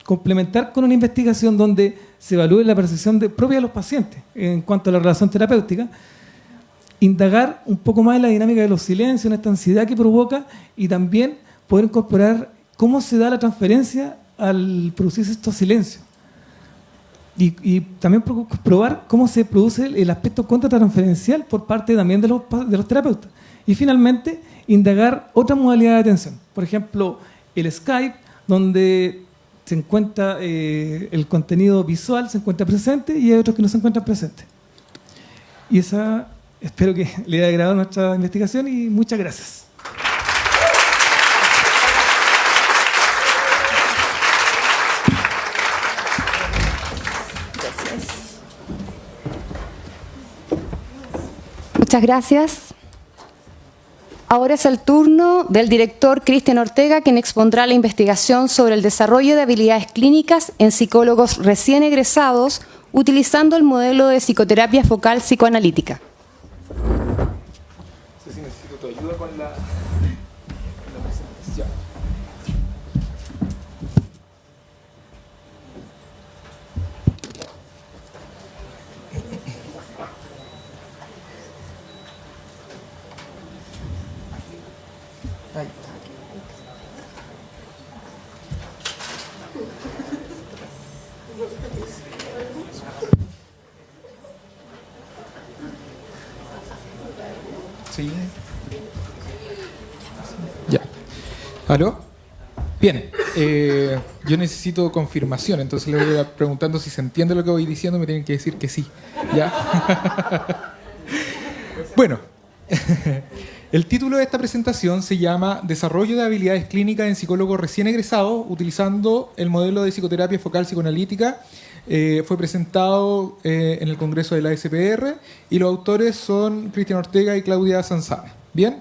complementar con una investigación donde se evalúe la percepción propia de los pacientes en cuanto a la relación terapéutica, indagar un poco más en la dinámica de los silencios, en esta ansiedad que provoca, y también poder incorporar cómo se da la transferencia al producirse estos silencios. Y también probar cómo se produce el aspecto contratransferencial por parte también de los terapeutas. Y finalmente, indagar otra modalidad de atención. Por ejemplo, el Skype, donde se encuentra el contenido visual, se encuentra presente y hay otros que no se encuentran presentes. Y espero que le haya agradado nuestra investigación y muchas gracias. Muchas gracias. Ahora es el turno del director Cristian Ortega, quien expondrá la investigación sobre el desarrollo de habilidades clínicas en psicólogos recién egresados utilizando el modelo de psicoterapia focal psicoanalítica. No sé si necesito tu ayuda con la presentación. Ahí está. Sí. Ya. ¿Aló? Bien. Yo necesito confirmación, entonces le voy preguntando si se entiende lo que voy diciendo, me tienen que decir que sí. ¿Ya? Bueno. El título de esta presentación se llama Desarrollo de habilidades clínicas en psicólogos recién egresados utilizando el modelo de psicoterapia focal psicoanalítica. Fue presentado en el Congreso de la SPR y los autores son Cristian Ortega y Claudia Sanzana. Bien,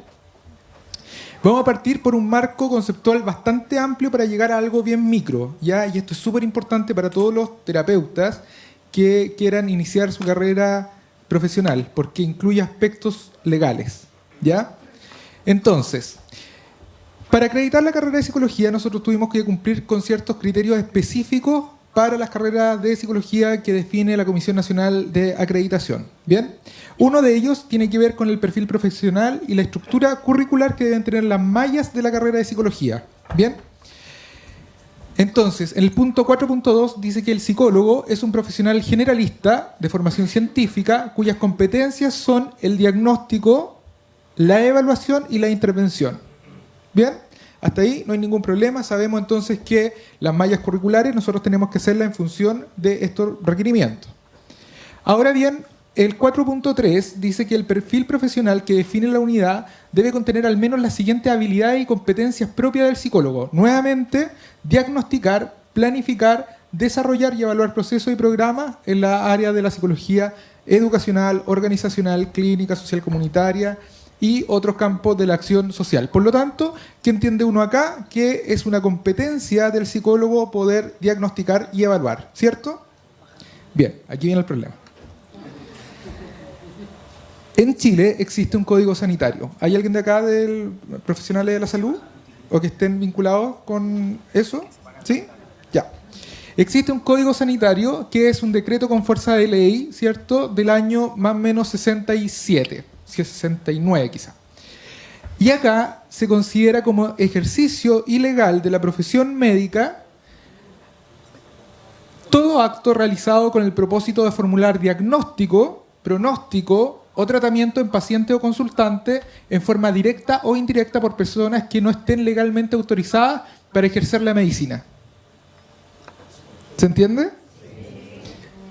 vamos a partir por un marco conceptual bastante amplio para llegar a algo bien micro, ¿ya? Y esto es súper importante para todos los terapeutas que quieran iniciar su carrera profesional, porque incluye aspectos legales, ¿ya? Entonces, para acreditar la carrera de psicología nosotros tuvimos que cumplir con ciertos criterios específicos para las carreras de psicología que define la Comisión Nacional de Acreditación. ¿Bien? Uno de ellos tiene que ver con el perfil profesional y la estructura curricular que deben tener las mallas de la carrera de psicología. ¿Bien? Entonces, en el punto 4.2 dice que el psicólogo es un profesional generalista de formación científica cuyas competencias son el diagnóstico, la evaluación y la intervención. ¿Bien? Hasta ahí no hay ningún problema. Sabemos entonces que las mallas curriculares nosotros tenemos que hacerlas en función de estos requerimientos. Ahora bien, el 4.3 dice que el perfil profesional que define la unidad debe contener al menos las siguientes habilidades y competencias propias del psicólogo. Nuevamente, diagnosticar, planificar, desarrollar y evaluar procesos y programas en la área de la psicología educacional, organizacional, clínica, social comunitaria y otros campos de la acción social. Por lo tanto, ¿qué entiende uno acá? Que es una competencia del psicólogo poder diagnosticar y evaluar, ¿cierto? Bien, aquí viene el problema. En Chile existe un código sanitario. ¿Hay alguien de acá de profesionales de la salud? ¿O que estén vinculados con eso? ¿Sí? Ya. Existe un código sanitario que es un decreto con fuerza de ley, ¿cierto? Del año más o menos 67. 69 quizá. Y acá se considera como ejercicio ilegal de la profesión médica todo acto realizado con el propósito de formular diagnóstico, pronóstico o tratamiento en paciente o consultante en forma directa o indirecta por personas que no estén legalmente autorizadas para ejercer la medicina. ¿Se entiende?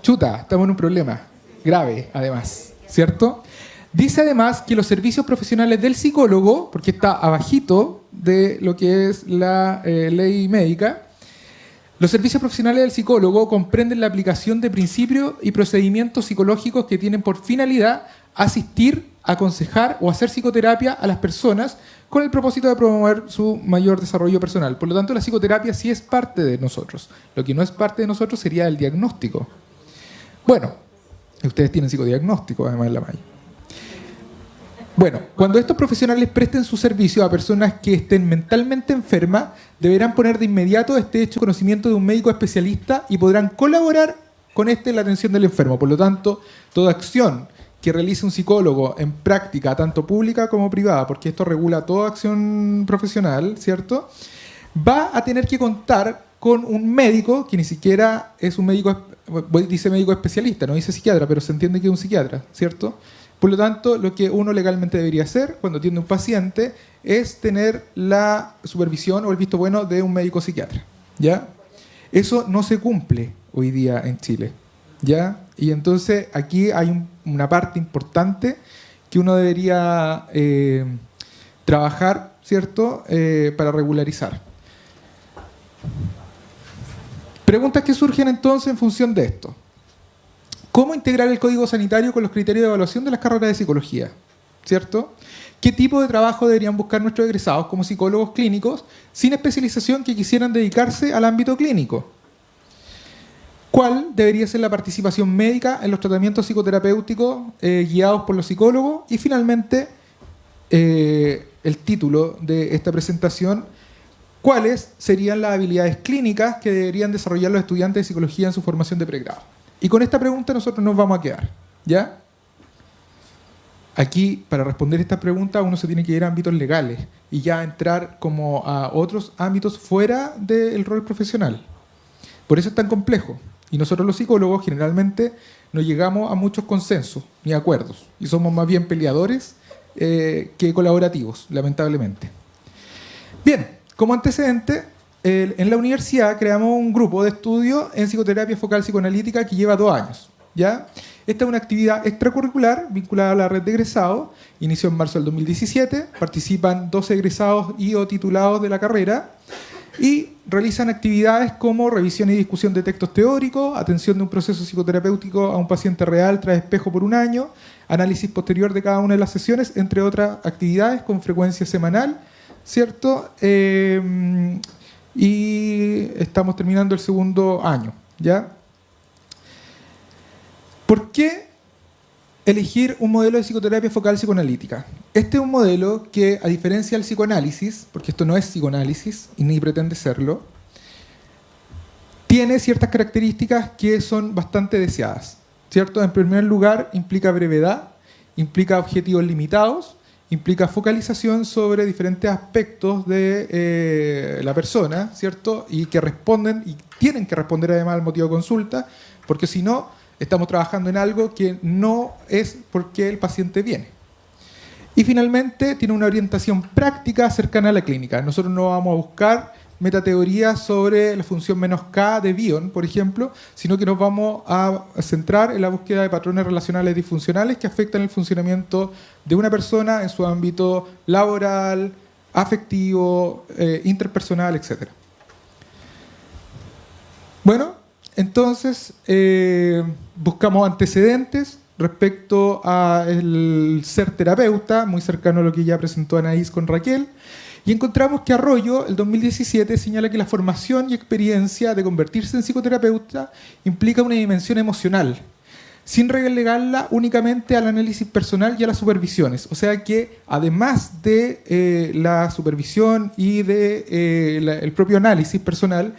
Chuta, estamos en un problema grave, además, ¿cierto? Dice además que los servicios profesionales del psicólogo, porque está abajito de lo que es la ley médica, los servicios profesionales del psicólogo comprenden la aplicación de principios y procedimientos psicológicos que tienen por finalidad asistir, aconsejar o hacer psicoterapia a las personas con el propósito de promover su mayor desarrollo personal. Por lo tanto, la psicoterapia sí es parte de nosotros. Lo que no es parte de nosotros sería el diagnóstico. Bueno, ustedes tienen psicodiagnóstico además en la malla. Bueno, cuando estos profesionales presten su servicio a personas que estén mentalmente enfermas, deberán poner de inmediato este hecho conocimiento de un médico especialista y podrán colaborar con este en la atención del enfermo. Por lo tanto, toda acción que realice un psicólogo en práctica, tanto pública como privada, porque esto regula toda acción profesional, ¿cierto?, va a tener que contar con un médico que ni siquiera es un médico, dice médico especialista, no dice psiquiatra, pero se entiende que es un psiquiatra, ¿cierto? Por lo tanto, lo que uno legalmente debería hacer cuando atiende a un paciente es tener la supervisión o el visto bueno de un médico psiquiatra, ¿ya? Eso no se cumple hoy día en Chile, ¿ya? Y entonces aquí hay una parte importante que uno debería trabajar, ¿cierto?, para regularizar. Preguntas que surgen entonces en función de esto. cómo integrar el código sanitario con los criterios de evaluación de las carreras de psicología, ¿cierto? ¿Qué tipo de trabajo deberían buscar nuestros egresados como psicólogos clínicos sin especialización que quisieran dedicarse al ámbito clínico? ¿Cuál debería ser la participación médica en los tratamientos psicoterapéuticos guiados por los psicólogos? Y finalmente, el título de esta presentación, ¿cuáles serían las habilidades clínicas que deberían desarrollar los estudiantes de psicología en su formación de pregrado? Y con esta pregunta nosotros nos vamos a quedar, ¿ya? Aquí, para responder esta pregunta, uno se tiene que ir a ámbitos legales y ya entrar como a otros ámbitos fuera del rol profesional. Por eso es tan complejo. Y nosotros los psicólogos generalmente no llegamos a muchos consensos ni acuerdos. Y somos más bien peleadores que colaborativos, lamentablemente. Bien, como antecedente, en la universidad creamos un grupo de estudio en psicoterapia focal psicoanalítica que lleva 2 años, ¿ya? Esta es una actividad extracurricular vinculada a la red de egresados, inició en marzo del 2017, participan 12 egresados y o titulados de la carrera y realizan actividades como revisión y discusión de textos teóricos, atención de un proceso psicoterapéutico a un paciente real tras espejo por 1 año, análisis posterior de cada una de las sesiones, entre otras actividades con frecuencia semanal, ¿cierto? Y estamos terminando el 2.º año, ¿ya? ¿Por qué elegir un modelo de psicoterapia focal psicoanalítica? Este es un modelo que, a diferencia del psicoanálisis, porque esto no es psicoanálisis y ni pretende serlo, tiene ciertas características que son bastante deseadas, ¿cierto? En primer lugar, implica brevedad, implica objetivos limitados, implica focalización sobre diferentes aspectos de la persona, ¿cierto? Y que responden, y tienen que responder además al motivo de consulta, porque si no, estamos trabajando en algo que no es porque el paciente viene. Y finalmente, tiene una orientación práctica cercana a la clínica. Nosotros no vamos a buscar metateorías sobre la función -K de Bion, por ejemplo, sino que nos vamos a centrar en la búsqueda de patrones relacionales disfuncionales que afectan el funcionamiento de una persona en su ámbito laboral, afectivo, interpersonal, etc. Bueno, entonces buscamos antecedentes respecto al ser terapeuta, muy cercano a lo que ya presentó Anaís con Raquel, y encontramos que Arroyo, el 2017, señala que la formación y experiencia de convertirse en psicoterapeuta implica una dimensión emocional, sin relegarla únicamente al análisis personal y a las supervisiones. O sea que, además de la supervisión y el propio análisis personal,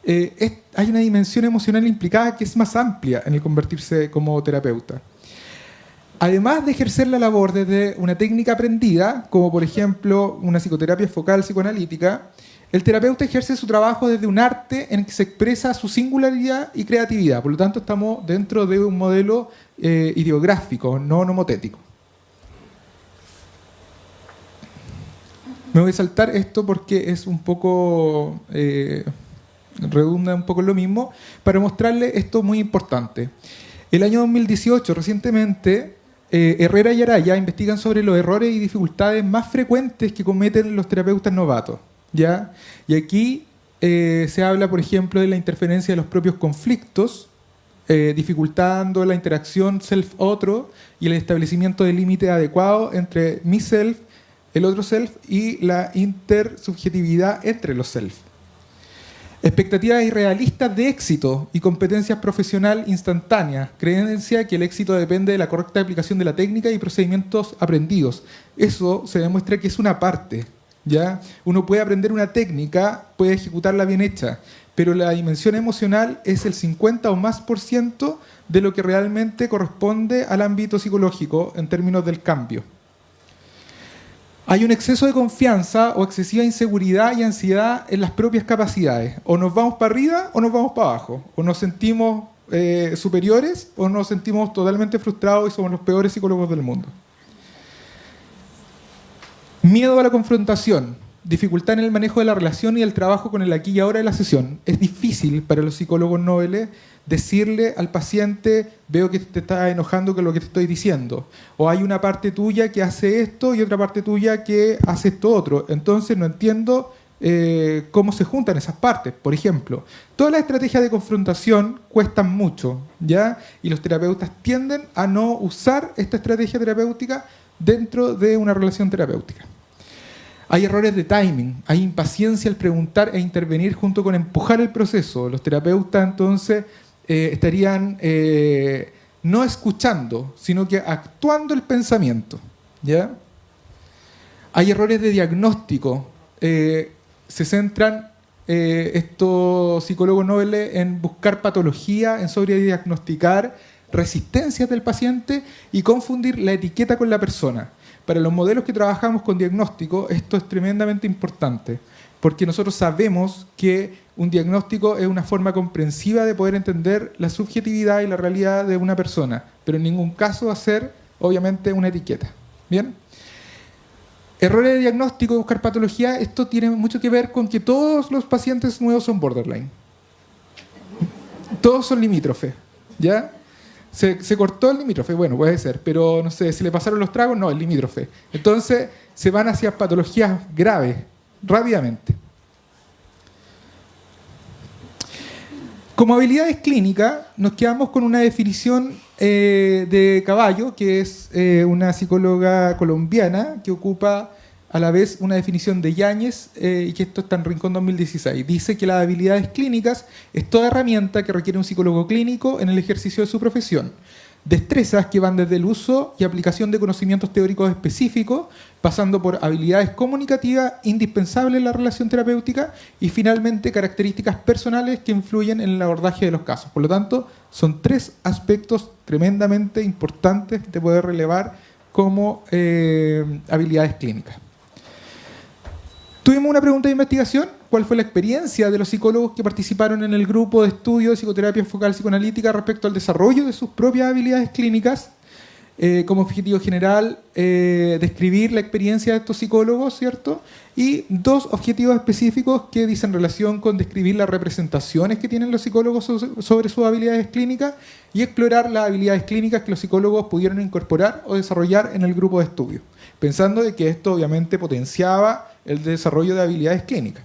hay una dimensión emocional implicada que es más amplia en el convertirse como terapeuta. Además de ejercer la labor desde una técnica aprendida, como por ejemplo una psicoterapia focal psicoanalítica, el terapeuta ejerce su trabajo desde un arte en el que se expresa su singularidad y creatividad. Por lo tanto, estamos dentro de un modelo ideográfico, no nomotético. Me voy a saltar esto porque es un poco... redunda un poco en lo mismo, para mostrarle esto muy importante. El año 2018, recientemente, Herrera y Araya investigan sobre los errores y dificultades más frecuentes que cometen los terapeutas novatos, ¿ya? Y aquí se habla, por ejemplo, de la interferencia de los propios conflictos, dificultando la interacción self-otro y el establecimiento de límites adecuados entre mi self, el otro self y la intersubjetividad entre los self. Expectativas irrealistas de éxito y competencias profesional instantáneas. Creencia que el éxito depende de la correcta aplicación de la técnica y procedimientos aprendidos. Eso se demuestra que es una parte, ¿ya? Uno puede aprender una técnica, puede ejecutarla bien hecha, pero la dimensión emocional es el 50 o más % de lo que realmente corresponde al ámbito psicológico en términos del cambio. Hay un exceso de confianza o excesiva inseguridad y ansiedad en las propias capacidades. O nos vamos para arriba o nos vamos para abajo. O nos sentimos superiores o nos sentimos totalmente frustrados y somos los peores psicólogos del mundo. Miedo a la confrontación. Dificultad en el manejo de la relación y el trabajo con el aquí y ahora de la sesión. Es difícil para los psicólogos nobles decirle al paciente, veo que te está enojando con lo que te estoy diciendo. O hay una parte tuya que hace esto y otra parte tuya que hace esto otro. Entonces no entiendo cómo se juntan esas partes. Por ejemplo, todas las estrategias de confrontación cuestan mucho, ¿ya? Y los terapeutas tienden a no usar esta estrategia terapéutica dentro de una relación terapéutica. Hay errores de timing, hay impaciencia al preguntar e intervenir junto con empujar el proceso. Los terapeutas entonces estarían no escuchando, sino que actuando el pensamiento, ¿ya? Hay errores de diagnóstico. Se centran estos psicólogos nobles en buscar patología, en sobrediagnosticar resistencias del paciente y confundir la etiqueta con la persona. Para los modelos que trabajamos con diagnóstico, esto es tremendamente importante, porque nosotros sabemos que un diagnóstico es una forma comprensiva de poder entender la subjetividad y la realidad de una persona, pero en ningún caso va a ser, obviamente, una etiqueta. ¿Bien? Errores de diagnóstico, buscar patología, esto tiene mucho que ver con que todos los pacientes nuevos son borderline. Todos son limítrofes, ¿ya? Se cortó el limítrofe, bueno, puede ser, pero no sé, ¿se le pasaron los tragos? No, el limítrofe. Entonces se van hacia patologías graves, rápidamente. Como habilidades clínicas, nos quedamos con una definición de Caballo, que es una psicóloga colombiana que ocupa a la vez una definición de Yáñez, y que esto está en Rincón 2016. Dice que las habilidades clínicas es toda herramienta que requiere un psicólogo clínico en el ejercicio de su profesión. Destrezas que van desde el uso y aplicación de conocimientos teóricos específicos, pasando por habilidades comunicativas indispensables en la relación terapéutica y finalmente características personales que influyen en el abordaje de los casos. Por lo tanto, son 3 aspectos tremendamente importantes de poder relevar como habilidades clínicas. Tuvimos una pregunta de investigación: ¿cuál fue la experiencia de los psicólogos que participaron en el grupo de estudio de psicoterapia enfocal psicoanalítica respecto al desarrollo de sus propias habilidades clínicas? Como objetivo general, describir la experiencia de estos psicólogos, ¿cierto? Y 2 objetivos específicos que dicen relación con describir las representaciones que tienen los psicólogos sobre sus habilidades clínicas y explorar las habilidades clínicas que los psicólogos pudieron incorporar o desarrollar en el grupo de estudio, pensando de que esto obviamente potenciaba el desarrollo de habilidades clínicas.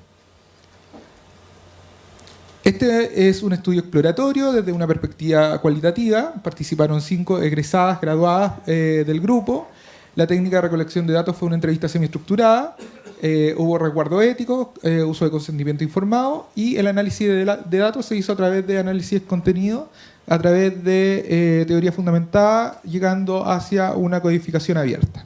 Este es un estudio exploratorio desde una perspectiva cualitativa. Participaron 5 egresadas graduadas del grupo. La técnica de recolección de datos fue una entrevista semiestructurada. Hubo resguardo ético, uso de consentimiento informado, y el análisis de datos se hizo a través de análisis de contenido, a través de teoría fundamentada, llegando hacia una codificación abierta.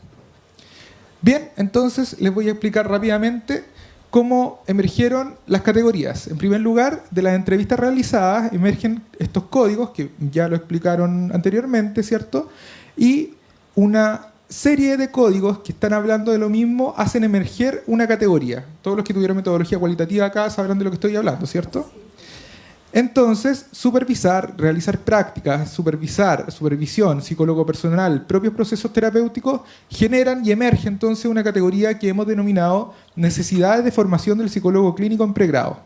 Bien, entonces les voy a explicar rápidamente cómo emergieron las categorías. En primer lugar, de las entrevistas realizadas emergen estos códigos, que ya lo explicaron anteriormente, ¿cierto? Y una serie de códigos que están hablando de lo mismo hacen emerger una categoría. Todos los que tuvieron metodología cualitativa acá sabrán de lo que estoy hablando, ¿cierto? Entonces, supervisar, realizar prácticas, supervisión, psicólogo personal, propios procesos terapéuticos generan y emerge entonces una categoría que hemos denominado necesidades de formación del psicólogo clínico en pregrado.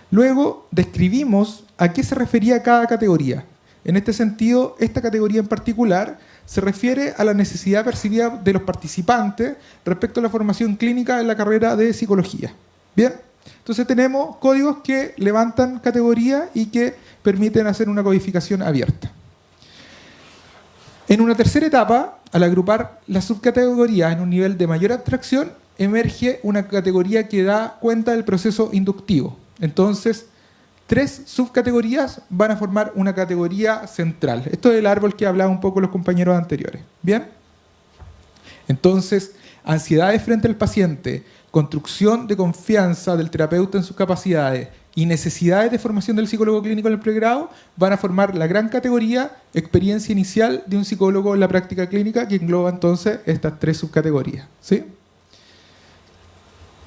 Luego, describimos a qué se refería cada categoría. En este sentido, esta categoría en particular se refiere a la necesidad percibida de los participantes respecto a la formación clínica en la carrera de psicología. ¿Bien? Entonces tenemos códigos que levantan categoría y que permiten hacer una codificación abierta. En una tercera etapa, al agrupar las subcategorías en un nivel de mayor abstracción, emerge una categoría que da cuenta del proceso inductivo. Entonces, 3 subcategorías van a formar una categoría central. Esto es el árbol que hablaban un poco los compañeros anteriores. ¿Bien? Entonces, ansiedades frente al paciente, construcción de confianza del terapeuta en sus capacidades y necesidades de formación del psicólogo clínico en el pregrado van a formar la gran categoría experiencia inicial de un psicólogo en la práctica clínica, que engloba entonces estas 3 subcategorías. ¿Sí?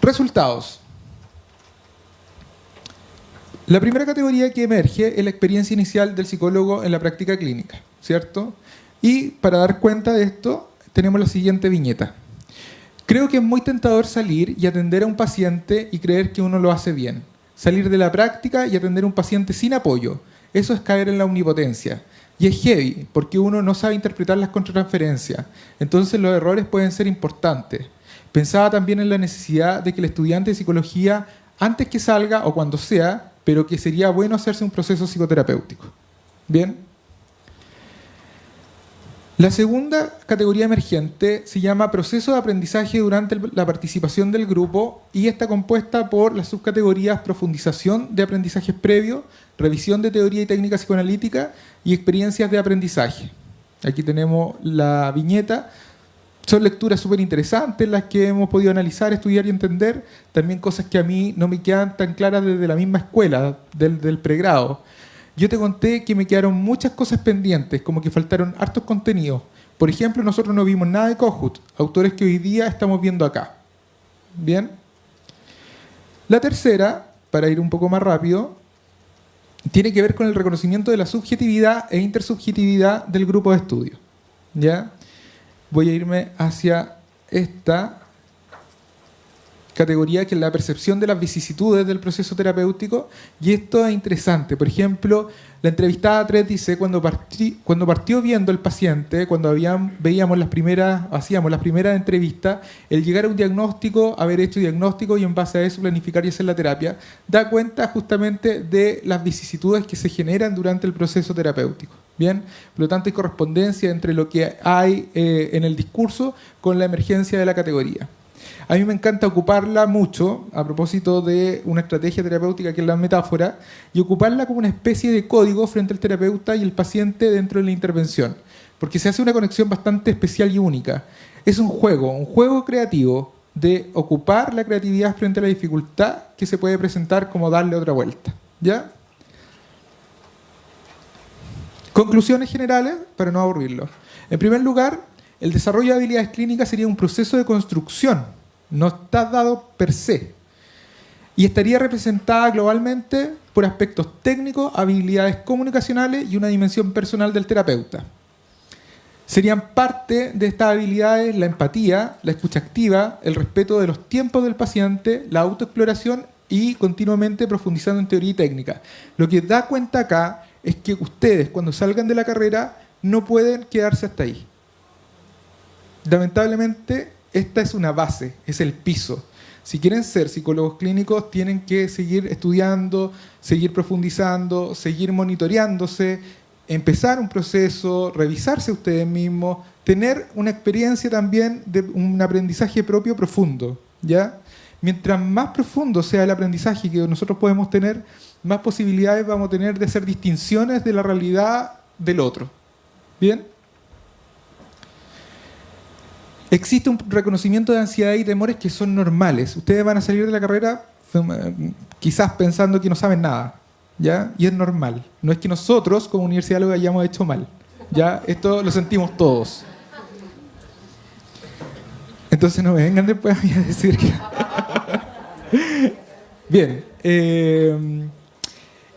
Resultados. La primera categoría que emerge es la experiencia inicial del psicólogo en la práctica clínica, ¿cierto? Y para dar cuenta de esto, tenemos la siguiente viñeta. Creo que es muy tentador salir y atender a un paciente y creer que uno lo hace bien. Salir de la práctica y atender a un paciente sin apoyo. Eso es caer en la omnipotencia. Y es heavy, porque uno no sabe interpretar las contratransferencias. Entonces los errores pueden ser importantes. Pensaba también en la necesidad de que el estudiante de psicología, antes que salga o cuando sea, pero que sería bueno hacerse un proceso psicoterapéutico. ¿Bien? La segunda categoría emergente se llama proceso de aprendizaje durante la participación del grupo y está compuesta por las subcategorías profundización de aprendizajes previos, revisión de teoría y técnica psicoanalítica y experiencias de aprendizaje. Aquí tenemos la viñeta. Son lecturas súper interesantes las que hemos podido analizar, estudiar y entender. También cosas que a mí no me quedan tan claras desde la misma escuela, del pregrado. Yo te conté que me quedaron muchas cosas pendientes, como que faltaron hartos contenidos. Por ejemplo, nosotros no vimos nada de Kohut, autores que hoy día estamos viendo acá. ¿Bien? La tercera, para ir un poco más rápido, tiene que ver con el reconocimiento de la subjetividad e intersubjetividad del grupo de estudio. ¿Ya? Voy a irme hacia esta categoría, que es la percepción de las vicisitudes del proceso terapéutico, y esto es interesante. Por ejemplo, la entrevistada 3 dice, cuando partió viendo el paciente, cuando hacíamos las primeras entrevistas, el llegar a un diagnóstico, haber hecho diagnóstico y en base a eso planificar y hacer la terapia, da cuenta justamente de las vicisitudes que se generan durante el proceso terapéutico. Bien, por lo tanto hay correspondencia entre lo que hay en el discurso con la emergencia de la categoría. A mí me encanta ocuparla mucho, a propósito de una estrategia terapéutica que es la metáfora, y ocuparla como una especie de código frente al terapeuta y el paciente dentro de la intervención, porque se hace una conexión bastante especial y única. Es un juego creativo de ocupar la creatividad frente a la dificultad que se puede presentar como darle otra vuelta. ¿Ya? Conclusiones generales, para no aburrirlo. En primer lugar, el desarrollo de habilidades clínicas sería un proceso de construcción, no está dado per se, y estaría representada globalmente por aspectos técnicos, habilidades comunicacionales y una dimensión personal del terapeuta. Serían parte de estas habilidades la empatía, la escucha activa, el respeto de los tiempos del paciente, la autoexploración y continuamente profundizando en teoría y técnica. Lo que da cuenta acá es que ustedes, cuando salgan de la carrera, no pueden quedarse hasta ahí. Lamentablemente, esta es una base, es el piso. Si quieren ser psicólogos clínicos, tienen que seguir estudiando, seguir profundizando, seguir monitoreándose, empezar un proceso, revisarse ustedes mismos, tener una experiencia también de un aprendizaje propio profundo, ¿ya? Mientras más profundo sea el aprendizaje que nosotros podemos tener, más posibilidades vamos a tener de hacer distinciones de la realidad del otro. ¿Bien? Existe un reconocimiento de ansiedad y temores que son normales. Ustedes van a salir de la carrera quizás pensando que no saben nada, ¿ya? Y es normal. No es que nosotros como universidad lo hayamos hecho mal, ¿ya? Esto lo sentimos todos. Entonces no me vengan después a mí a decir que... Bien.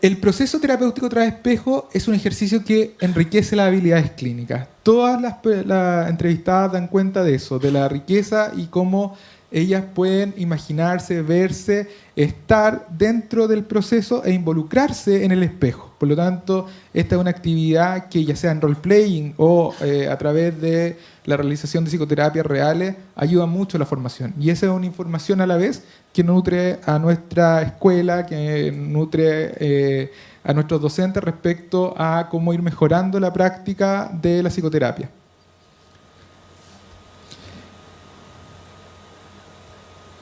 El proceso terapéutico tras espejo es un ejercicio que enriquece las habilidades clínicas. Todas las entrevistadas dan cuenta de eso, de la riqueza y cómo ellas pueden imaginarse, verse, estar dentro del proceso e involucrarse en el espejo. Por lo tanto, esta es una actividad que ya sea en role-playing o a través de la realización de psicoterapias reales, ayuda mucho a la formación. Y esa es una información a la vez que nutre a nuestra escuela, que nutre a nuestros docentes respecto a cómo ir mejorando la práctica de la psicoterapia.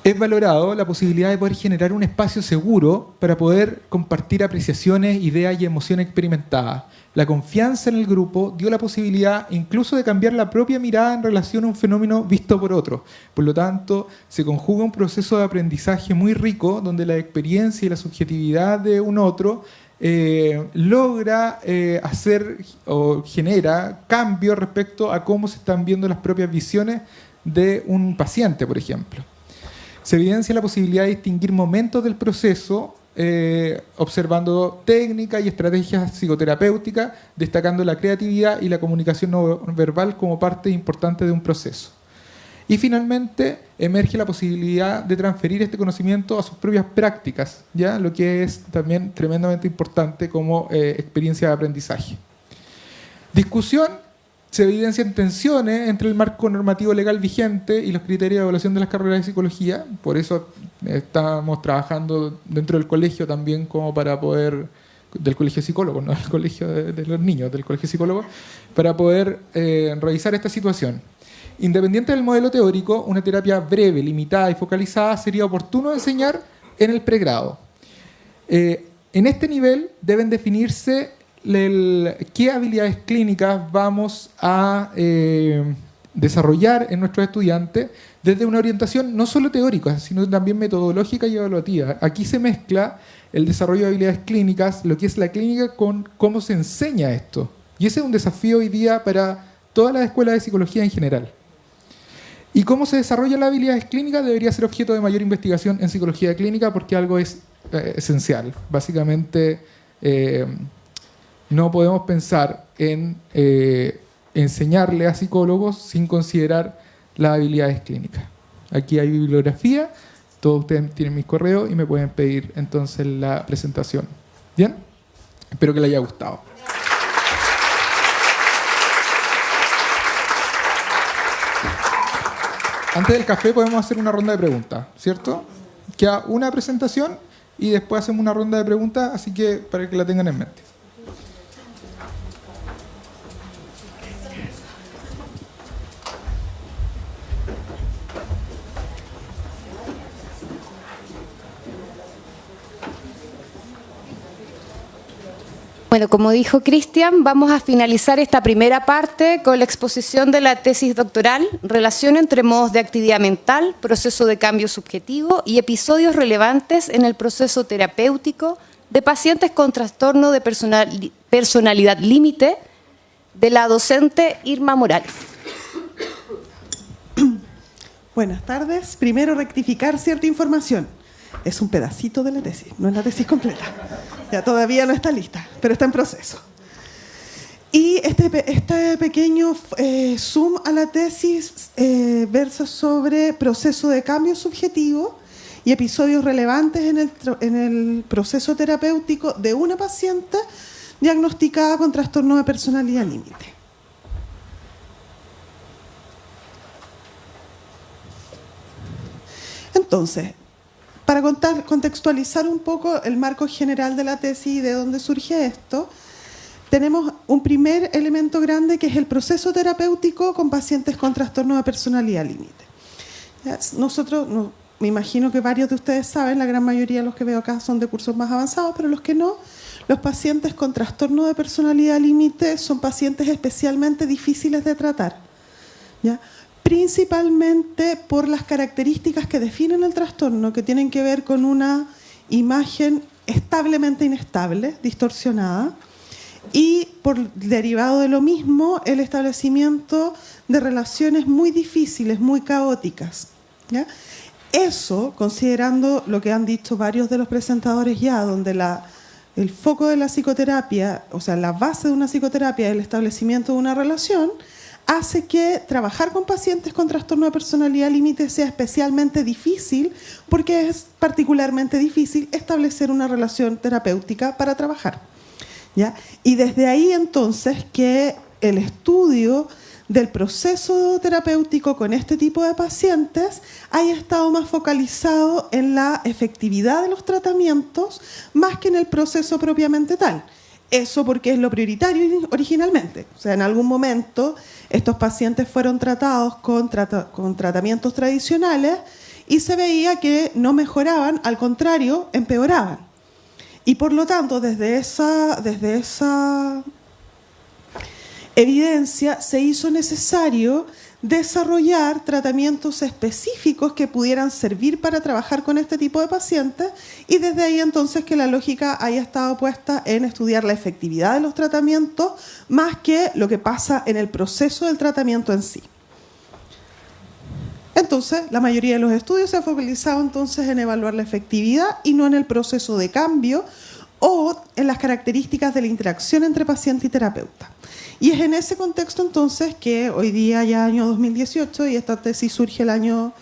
Es valorado la posibilidad de poder generar un espacio seguro para poder compartir apreciaciones, ideas y emociones experimentadas. La confianza en el grupo dio la posibilidad incluso de cambiar la propia mirada en relación a un fenómeno visto por otro. Por lo tanto, se conjuga un proceso de aprendizaje muy rico donde la experiencia y la subjetividad de un otro logra hacer o genera cambios respecto a cómo se están viendo las propias visiones de un paciente, por ejemplo. Se evidencia la posibilidad de distinguir momentos del proceso observando técnicas y estrategias psicoterapéuticas, destacando la creatividad y la comunicación no verbal como parte importante de un proceso. Y finalmente emerge la posibilidad de transferir este conocimiento a sus propias prácticas, ¿ya? Lo que es también tremendamente importante como experiencia de aprendizaje. Discusión se evidencian tensiones entre el marco normativo legal vigente y los criterios de evaluación de las carreras de psicología. Por eso estamos trabajando dentro del colegio también como para poder, del colegio de psicólogos, no del colegio de los niños, del colegio de psicólogos, para poder revisar esta situación. Independiente del modelo teórico, una terapia breve, limitada y focalizada sería oportuno enseñar en el pregrado. En este nivel deben definirse qué habilidades clínicas vamos a desarrollar en nuestros estudiantes desde una orientación no solo teórica, sino también metodológica y evaluativa. Aquí se mezcla el desarrollo de habilidades clínicas, lo que es la clínica, con cómo se enseña esto. Y ese es un desafío hoy día para todas las escuelas de psicología en general. Y cómo se desarrollan las habilidades clínicas debería ser objeto de mayor investigación en psicología clínica, porque algo es esencial. Básicamente, no podemos pensar en enseñarle a psicólogos sin considerar las habilidades clínicas. Aquí hay bibliografía, todos ustedes tienen mis correos y me pueden pedir entonces la presentación. ¿Bien? Espero que les haya gustado. Antes del café podemos hacer una ronda de preguntas, ¿cierto? Queda una presentación y después hacemos una ronda de preguntas, así que para que la tengan en mente. Bueno, como dijo Cristian, vamos a finalizar esta primera parte con la exposición de la tesis doctoral, relación entre modos de actividad mental, proceso de cambio subjetivo y episodios relevantes en el proceso terapéutico de pacientes con trastorno de personalidad límite, de la docente Irma Morales. Buenas tardes. Primero, rectificar cierta información. Es un pedacito de la tesis, no es la tesis completa. Ya todavía no está lista, pero está en proceso. Y este pequeño zoom a la tesis versa sobre proceso de cambio subjetivo y episodios relevantes en el proceso terapéutico de una paciente diagnosticada con trastorno de personalidad límite. Entonces, para contextualizar un poco el marco general de la tesis y de dónde surge esto, tenemos un primer elemento grande que es el proceso terapéutico con pacientes con trastorno de personalidad límite. Nosotros, me imagino que varios de ustedes saben, la gran mayoría de los que veo acá son de cursos más avanzados, pero los que no, los pacientes con trastorno de personalidad límite son pacientes especialmente difíciles de tratar, ¿ya? Principalmente por las características que definen el trastorno, que tienen que ver con una imagen establemente inestable, distorsionada, y por derivado de lo mismo, el establecimiento de relaciones muy difíciles, muy caóticas, ¿ya? Eso, considerando lo que han dicho varios de los presentadores ya, donde el foco de la psicoterapia, o sea, la base de una psicoterapia es el establecimiento de una relación, hace que trabajar con pacientes con trastorno de personalidad límite sea especialmente difícil, porque es particularmente difícil establecer una relación terapéutica para trabajar, ¿ya? Y desde ahí entonces que el estudio del proceso terapéutico con este tipo de pacientes haya estado más focalizado en la efectividad de los tratamientos más que en el proceso propiamente tal. Eso porque es lo prioritario originalmente. O sea, en algún momento estos pacientes fueron tratados con tratamientos tradicionales y se veía que no mejoraban, al contrario, empeoraban. Y por lo tanto, desde esa evidencia se hizo necesario desarrollar tratamientos específicos que pudieran servir para trabajar con este tipo de pacientes, y desde ahí entonces que la lógica haya estado puesta en estudiar la efectividad de los tratamientos más que lo que pasa en el proceso del tratamiento en sí. Entonces, la mayoría de los estudios se ha focalizado entonces en evaluar la efectividad y no en el proceso de cambio o en las características de la interacción entre paciente y terapeuta. Y es en ese contexto entonces que hoy día, ya año 2018, y esta tesis surge el año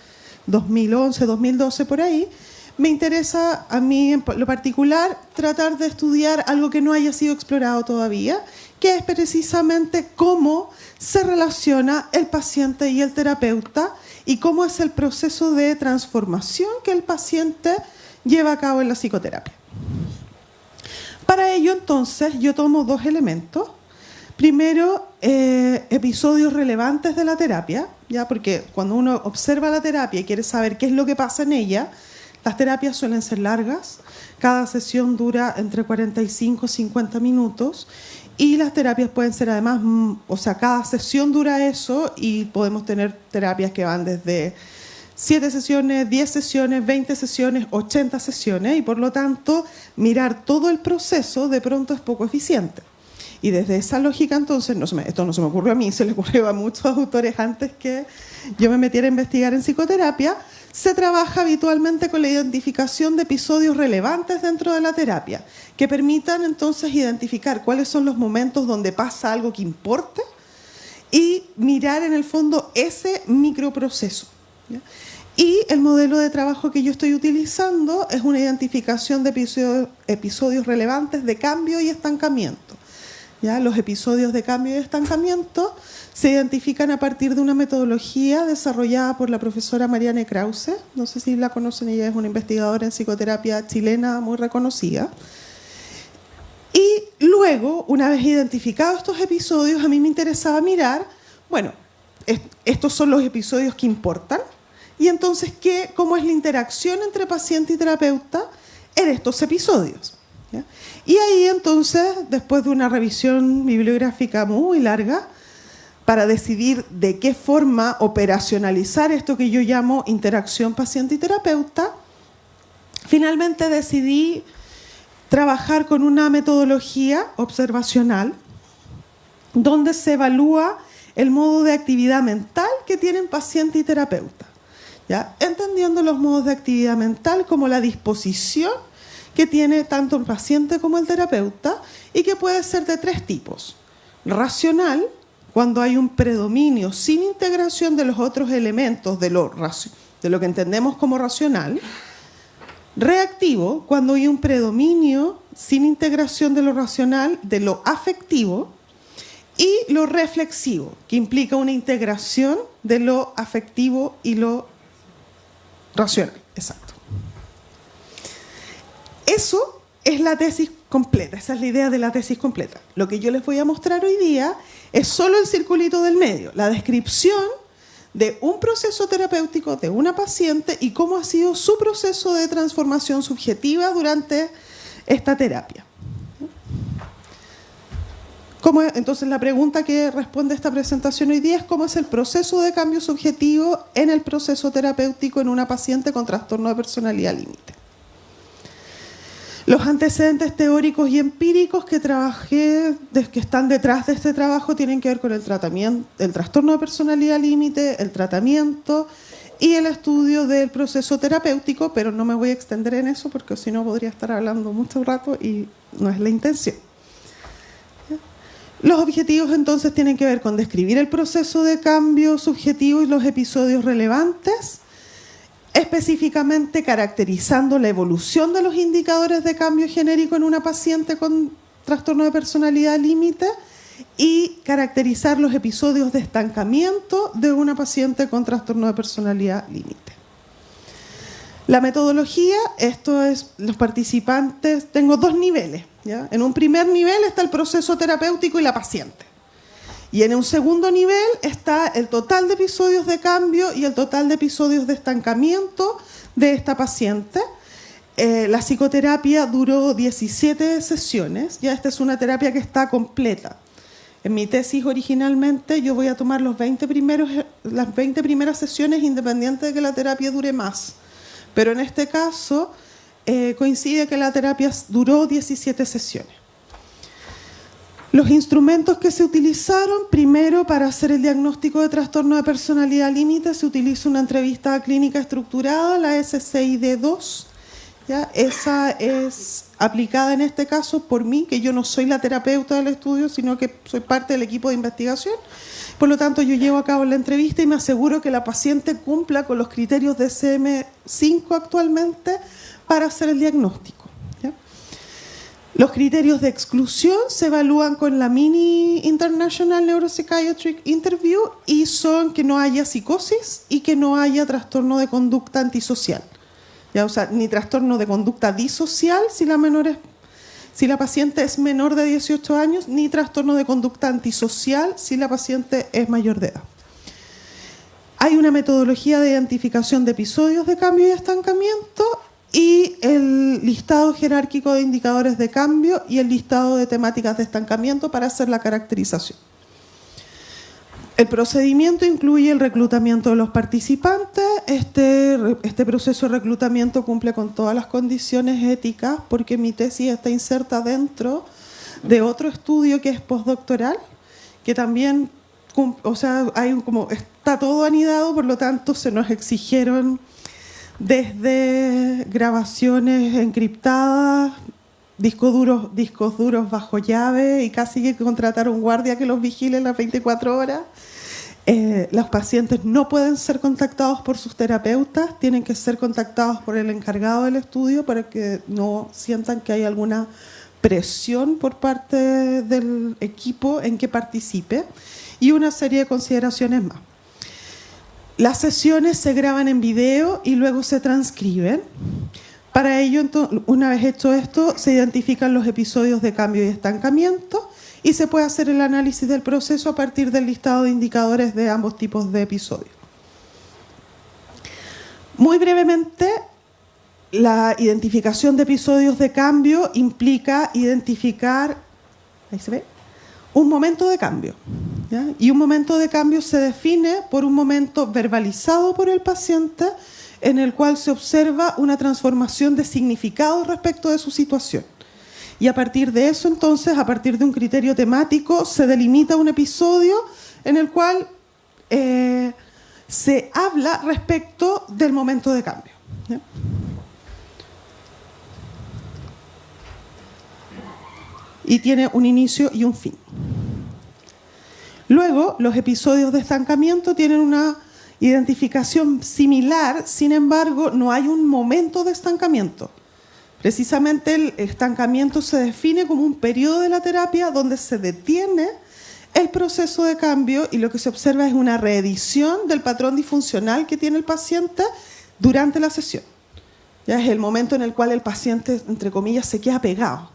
2011, 2012 por ahí, me interesa a mí en lo particular tratar de estudiar algo que no haya sido explorado todavía, que es precisamente cómo se relaciona el paciente y el terapeuta y cómo es el proceso de transformación que el paciente lleva a cabo en la psicoterapia. Para ello, entonces, yo tomo dos elementos. Primero, episodios relevantes de la terapia, ¿ya? Porque cuando uno observa la terapia y quiere saber qué es lo que pasa en ella, las terapias suelen ser largas, cada sesión dura entre 45 y 50 minutos, y las terapias pueden ser además, o sea, cada sesión dura eso, y podemos tener terapias que van desde 7 sesiones, 10 sesiones, 20 sesiones, 80 sesiones, y por lo tanto, mirar todo el proceso de pronto es poco eficiente. Y desde esa lógica, entonces, esto no se me ocurrió a mí, se le ocurrió a muchos autores antes que yo me metiera a investigar en psicoterapia, se trabaja habitualmente con la identificación de episodios relevantes dentro de la terapia, que permitan entonces identificar cuáles son los momentos donde pasa algo que importe y mirar en el fondo ese microproceso, ¿ya? Y el modelo de trabajo que yo estoy utilizando es una identificación de episodios relevantes de cambio y estancamiento. ¿Ya? Los episodios de cambio y estancamiento se identifican a partir de una metodología desarrollada por la profesora Marianne Krause. No sé si la conocen, ella es una investigadora en psicoterapia chilena muy reconocida. Y luego, una vez identificados estos episodios, a mí me interesaba mirar, bueno, estos son los episodios que importan, y entonces, ¿cómo es la interacción entre paciente y terapeuta en estos episodios? ¿Ya? Y ahí entonces, después de una revisión bibliográfica muy larga, para decidir de qué forma operacionalizar esto que yo llamo interacción paciente y terapeuta, finalmente decidí trabajar con una metodología observacional donde se evalúa el modo de actividad mental que tienen paciente y terapeuta, ¿ya? Entendiendo los modos de actividad mental como la disposición que tiene tanto el paciente como el terapeuta y que puede ser de 3 tipos. Racional, cuando hay un predominio sin integración de los otros elementos de lo que entendemos como racional. Reactivo, cuando hay un predominio sin integración de lo racional, de lo afectivo. Y lo reflexivo, que implica una integración de lo afectivo y lo racional. Exacto. Eso es la tesis completa, esa es la idea de la tesis completa. Lo que yo les voy a mostrar hoy día es solo el circulito del medio, la descripción de un proceso terapéutico de una paciente y cómo ha sido su proceso de transformación subjetiva durante esta terapia. Entonces, la pregunta que responde esta presentación hoy día es cómo es el proceso de cambio subjetivo en el proceso terapéutico en una paciente con trastorno de personalidad límite. Los antecedentes teóricos y empíricos que trabajé, que están detrás de este trabajo, tienen que ver con el tratamiento, el trastorno de personalidad límite, el tratamiento y el estudio del proceso terapéutico, pero no me voy a extender en eso porque si no podría estar hablando mucho rato y no es la intención. Los objetivos entonces tienen que ver con describir el proceso de cambio subjetivo y los episodios relevantes, específicamente caracterizando la evolución de los indicadores de cambio genérico en una paciente con trastorno de personalidad límite y caracterizar los episodios de estancamiento de una paciente con trastorno de personalidad límite. La metodología, esto es los participantes, tengo 2 niveles, ¿ya? En un primer nivel está el proceso terapéutico y la paciente. Y en un segundo nivel está el total de episodios de cambio y el total de episodios de estancamiento de esta paciente. La psicoterapia duró 17 sesiones. Ya esta es una terapia que está completa. En mi tesis originalmente yo voy a tomar las 20 primeras sesiones independiente de que la terapia dure más. Pero en este caso coincide que la terapia duró 17 sesiones. Los instrumentos que se utilizaron, primero para hacer el diagnóstico de trastorno de personalidad límite, se utiliza una entrevista clínica estructurada, la SCID-2. ¿Ya? Esa es aplicada en este caso por mí, que yo no soy la terapeuta del estudio, sino que soy parte del equipo de investigación. Por lo tanto, yo llevo a cabo la entrevista y me aseguro que la paciente cumpla con los criterios de DSM-5 actualmente para hacer el diagnóstico. ¿Ya? Los criterios de exclusión se evalúan con la Mini International Neuropsychiatric Interview y son que no haya psicosis y que no haya trastorno de conducta antisocial. ¿Ya? O sea, ni trastorno de conducta disocial si la paciente es menor de 18 años, ni trastorno de conducta antisocial si la paciente es mayor de edad. Hay una metodología de identificación de episodios de cambio y estancamiento y el listado jerárquico de indicadores de cambio y el listado de temáticas de estancamiento para hacer la caracterización. El procedimiento incluye el reclutamiento de los participantes. Este proceso de reclutamiento cumple con todas las condiciones éticas porque mi tesis está inserta dentro de otro estudio que es postdoctoral, que también, o sea, está todo anidado, por lo tanto se nos exigieron desde grabaciones encriptadas, discos duros bajo llave y casi que contratar un guardia que los vigile las 24 horas. Los pacientes no pueden ser contactados por sus terapeutas, tienen que ser contactados por el encargado del estudio para que no sientan que hay alguna presión por parte del equipo en que participe y una serie de consideraciones más. Las sesiones se graban en video y luego se transcriben. Para ello, una vez hecho esto, se identifican los episodios de cambio y estancamiento y se puede hacer el análisis del proceso a partir del listado de indicadores de ambos tipos de episodios. Muy brevemente, la identificación de episodios de cambio implica identificar, ahí se ve, un momento de cambio. ¿Ya? Y un momento de cambio se define por un momento verbalizado por el paciente en el cual se observa una transformación de significado respecto de su situación. Y a partir de eso, entonces, a partir de un criterio temático, se delimita un episodio en el cual se habla respecto del momento de cambio. ¿Ya? Y tiene un inicio y un fin. Luego, los episodios de estancamiento tienen una identificación similar, sin embargo, no hay un momento de estancamiento. Precisamente el estancamiento se define como un periodo de la terapia donde se detiene el proceso de cambio y lo que se observa es una reedición del patrón disfuncional que tiene el paciente durante la sesión. Ya es el momento en el cual el paciente, entre comillas, se queda pegado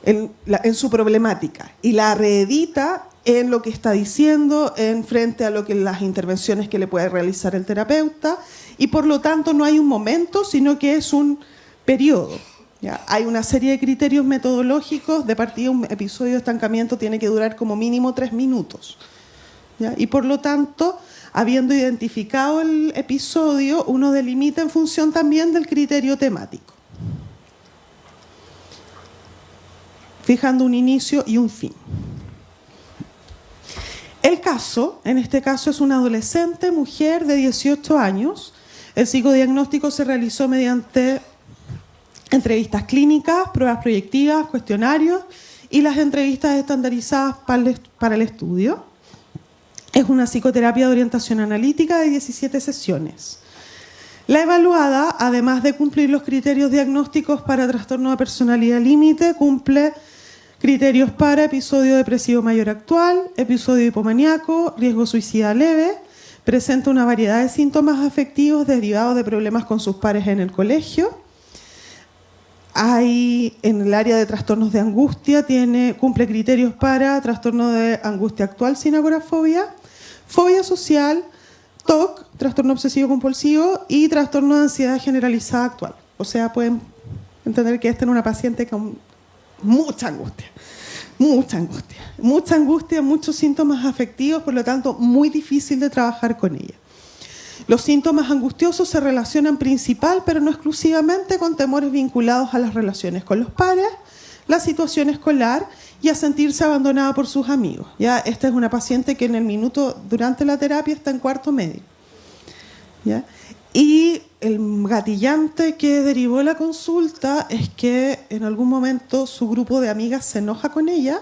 en su problemática y la reedita en lo que está diciendo, en frente a las intervenciones que le puede realizar el terapeuta, y por lo tanto no hay un momento, sino que es un periodo. ¿Ya? Hay una serie de criterios metodológicos, de partida un episodio de estancamiento tiene que durar como mínimo 3 minutos. ¿Ya? Y por lo tanto, habiendo identificado el episodio, uno delimita en función también del criterio temático, fijando un inicio y un fin. El caso, en este caso, es una adolescente, mujer de 18 años. El psicodiagnóstico se realizó mediante entrevistas clínicas, pruebas proyectivas, cuestionarios y las entrevistas estandarizadas para el estudio. Es una psicoterapia de orientación analítica de 17 sesiones. La evaluada, además de cumplir los criterios diagnósticos para trastorno de personalidad límite, cumple criterios para episodio depresivo mayor actual, episodio hipomaníaco, riesgo suicida leve, presenta una variedad de síntomas afectivos derivados de problemas con sus pares en el colegio. Hay en el área de trastornos de angustia, cumple criterios para trastorno de angustia actual sin agorafobia, fobia social, TOC, trastorno obsesivo compulsivo y trastorno de ansiedad generalizada actual. O sea, pueden entender que esta es una paciente con mucha angustia, muchos síntomas afectivos, por lo tanto, muy difícil de trabajar con ella. Los síntomas angustiosos se relacionan principal, pero no exclusivamente, con temores vinculados a las relaciones con los pares, la situación escolar y a sentirse abandonada por sus amigos. Ya, esta es una paciente que durante la terapia está en cuarto medio. ¿Ya? Y el gatillante que derivó la consulta es que en algún momento su grupo de amigas se enoja con ella,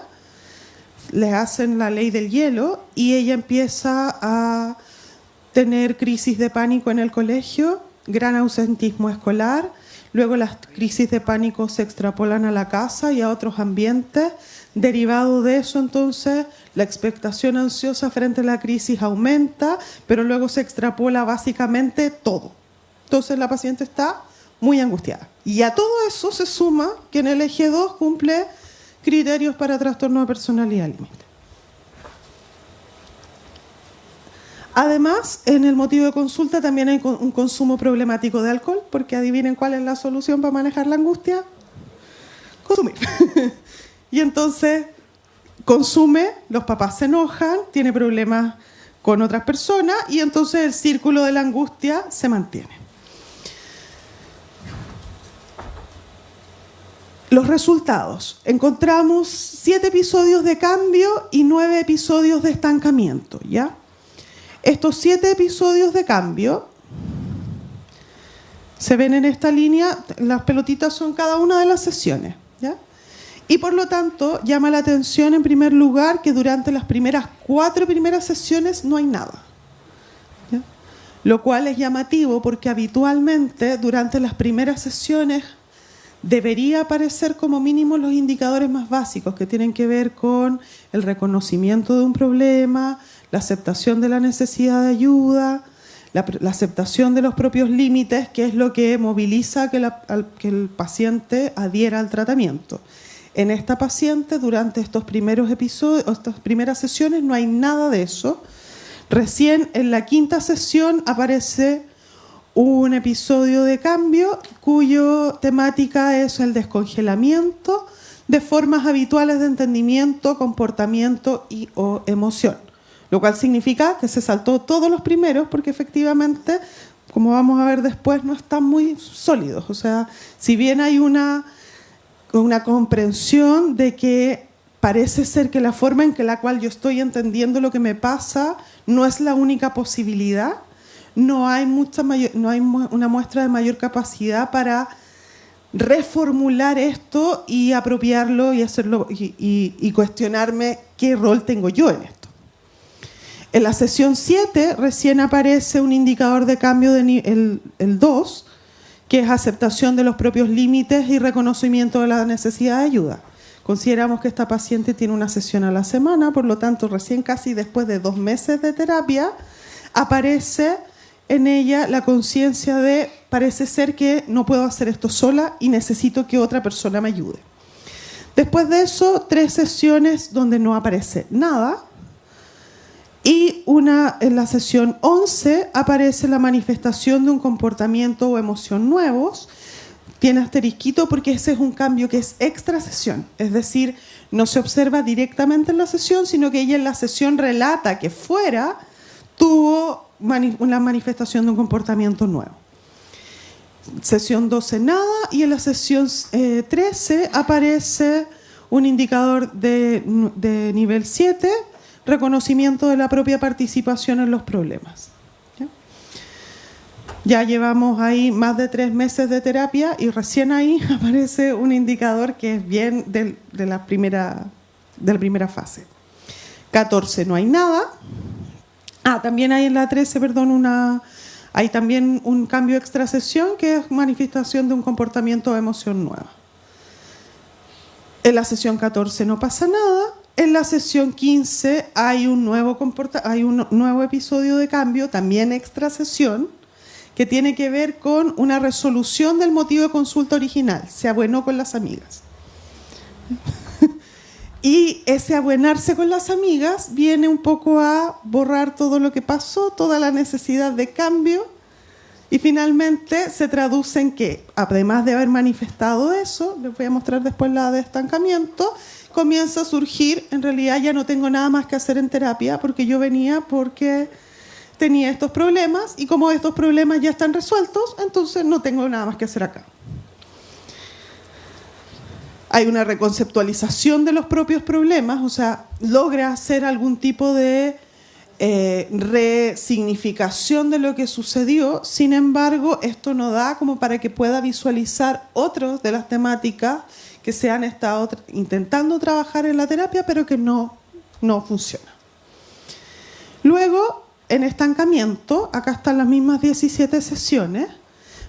le hacen la ley del hielo y ella empieza a tener crisis de pánico en el colegio, gran ausentismo escolar, luego las crisis de pánico se extrapolan a la casa y a otros ambientes. Derivado de eso, entonces, la expectación ansiosa frente a la crisis aumenta, pero luego se extrapola básicamente todo. Entonces la paciente está muy angustiada. Y a todo eso se suma que en el eje 2 cumple criterios para trastorno de personalidad límite. Además, en el motivo de consulta también hay un consumo problemático de alcohol, porque adivinen cuál es la solución para manejar la angustia. Consumir. Y entonces consume, los papás se enojan, tiene problemas con otras personas y entonces el círculo de la angustia se mantiene. Los resultados. Encontramos 7 episodios de cambio y 9 episodios de estancamiento, ¿ya? Estos 7 episodios de cambio se ven en esta línea, las pelotitas son cada una de las sesiones, ¿ya? Y por lo tanto llama la atención en primer lugar que durante las 4 primeras sesiones no hay nada, ¿ya? Lo cual es llamativo porque habitualmente durante las primeras sesiones debería aparecer como mínimo los indicadores más básicos que tienen que ver con el reconocimiento de un problema, la aceptación de la necesidad de ayuda, la aceptación de los propios límites, que es lo que moviliza que el paciente adhiera al tratamiento. En esta paciente, durante estos primeros episodios, estas primeras sesiones, no hay nada de eso. Recién en la 5ª sesión aparece un episodio de cambio cuyo temática es el descongelamiento de formas habituales de entendimiento, comportamiento y o emoción. Lo cual significa que se saltó todos los primeros porque efectivamente, como vamos a ver después, no están muy sólidos. O sea, si bien hay una comprensión de que parece ser que la forma en que la cual yo estoy entendiendo lo que me pasa no es la única posibilidad, no hay una muestra de mayor capacidad para reformular esto y apropiarlo y hacerlo y cuestionarme qué rol tengo yo en esto. En la sesión 7 recién aparece un indicador de cambio el 2, que es aceptación de los propios límites y reconocimiento de la necesidad de ayuda. Consideramos que esta paciente tiene una sesión a la semana, por lo tanto, recién casi después de 2 meses de terapia, aparece en ella la conciencia de parece ser que no puedo hacer esto sola y necesito que otra persona me ayude. Después de eso, 3 sesiones donde no aparece nada. Y en la sesión 11 aparece la manifestación de un comportamiento o emoción nuevos. Tiene asterisquito porque ese es un cambio que es extra sesión. Es decir, no se observa directamente en la sesión, sino que ella en la sesión relata que fuera tuvo una manifestación de un comportamiento nuevo. Sesión 12 nada y en la sesión 13 aparece un indicador de nivel 7, reconocimiento de la propia participación en los problemas. Ya llevamos ahí más de 3 meses de terapia y recién ahí aparece un indicador que es bien de la primera fase. 14 no hay nada. También hay en la 13, hay también un cambio extra sesión que es manifestación de un comportamiento o emoción nueva. En la sesión 14 no pasa nada. En la sesión 15 hay un nuevo episodio de cambio, también extra sesión, que tiene que ver con una resolución del motivo de consulta original. Se abuenó con las amigas. Y ese abuenarse con las amigas viene un poco a borrar todo lo que pasó, toda la necesidad de cambio, y finalmente se traduce en que, además de haber manifestado eso, les voy a mostrar después la de estancamiento, comienza a surgir, en realidad ya no tengo nada más que hacer en terapia porque yo venía porque tenía estos problemas y como estos problemas ya están resueltos, entonces no tengo nada más que hacer acá. Hay una reconceptualización de los propios problemas, o sea, logra hacer algún tipo de resignificación de lo que sucedió, sin embargo, esto no da como para que pueda visualizar otras de las temáticas que se han estado intentando trabajar en la terapia, pero que no no funciona. Luego, en estancamiento, acá están las mismas 17 sesiones,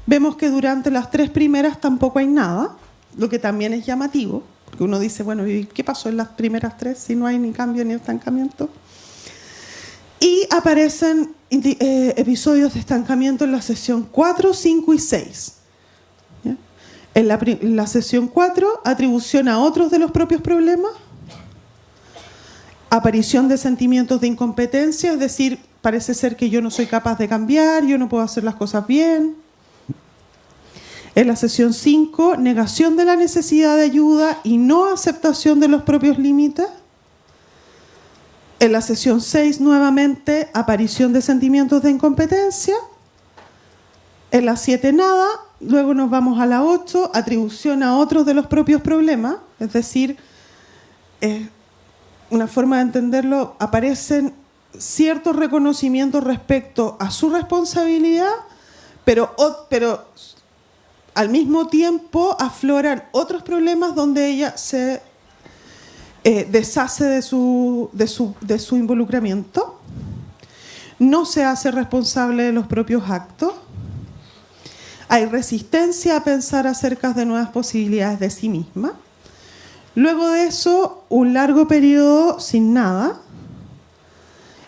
vemos que durante las 3 primeras tampoco hay nada, lo que también es llamativo, porque uno dice, bueno, ¿y qué pasó en las primeras 3 si no hay ni cambio ni estancamiento? Y aparecen episodios de estancamiento en la sesión 4, 5 y 6. ¿Ya? En la sesión 4, atribución a otros de los propios problemas, aparición de sentimientos de incompetencia, es decir, parece ser que yo no soy capaz de cambiar, yo no puedo hacer las cosas bien. En la sesión 5, negación de la necesidad de ayuda y no aceptación de los propios límites. En la sesión 6, nuevamente, aparición de sentimientos de incompetencia. En la 7, nada. Luego nos vamos a la 8, atribución a otros de los propios problemas. Es decir, una forma de entenderlo, aparecen ciertos reconocimientos respecto a su responsabilidad, pero al mismo tiempo afloran otros problemas donde ella se deshace de su involucramiento, no se hace responsable de los propios actos, hay resistencia a pensar acerca de nuevas posibilidades de sí misma. Luego de eso, un largo periodo sin nada.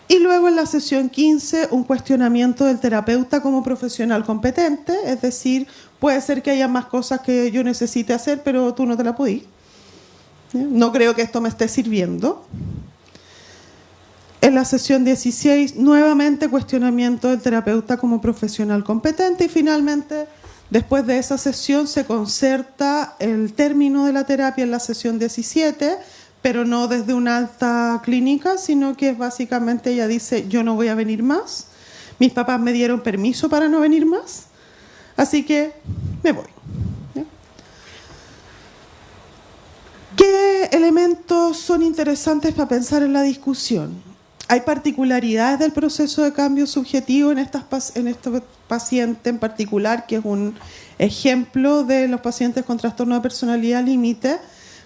Y luego en la sesión 15, un cuestionamiento del terapeuta como profesional competente, es decir, puede ser que haya más cosas que yo necesite hacer, pero tú no te la podís. No creo que esto me esté sirviendo. En la sesión 16, nuevamente cuestionamiento del terapeuta como profesional competente. Y finalmente, después de esa sesión, se concerta el término de la terapia en la sesión 17, pero no desde una alta clínica, sino que básicamente ella dice, yo no voy a venir más, mis papás me dieron permiso para no venir más, así que me voy. ¿Ya? ¿Qué elementos son interesantes para pensar en la discusión? Hay particularidades del proceso de cambio subjetivo en este paciente en particular, que es un ejemplo de los pacientes con trastorno de personalidad límite,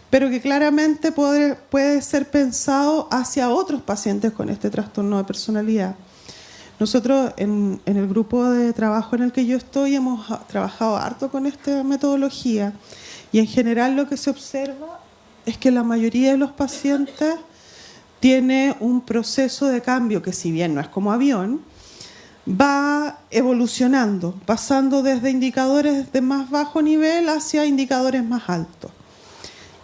pero que claramente puede ser pensado hacia otros pacientes con este trastorno de personalidad. Nosotros en el grupo de trabajo en el que yo estoy hemos trabajado harto con esta metodología y en general lo que se observa es que la mayoría de los pacientes tiene un proceso de cambio que, si bien no es como avión, va evolucionando, pasando desde indicadores de más bajo nivel hacia indicadores más altos.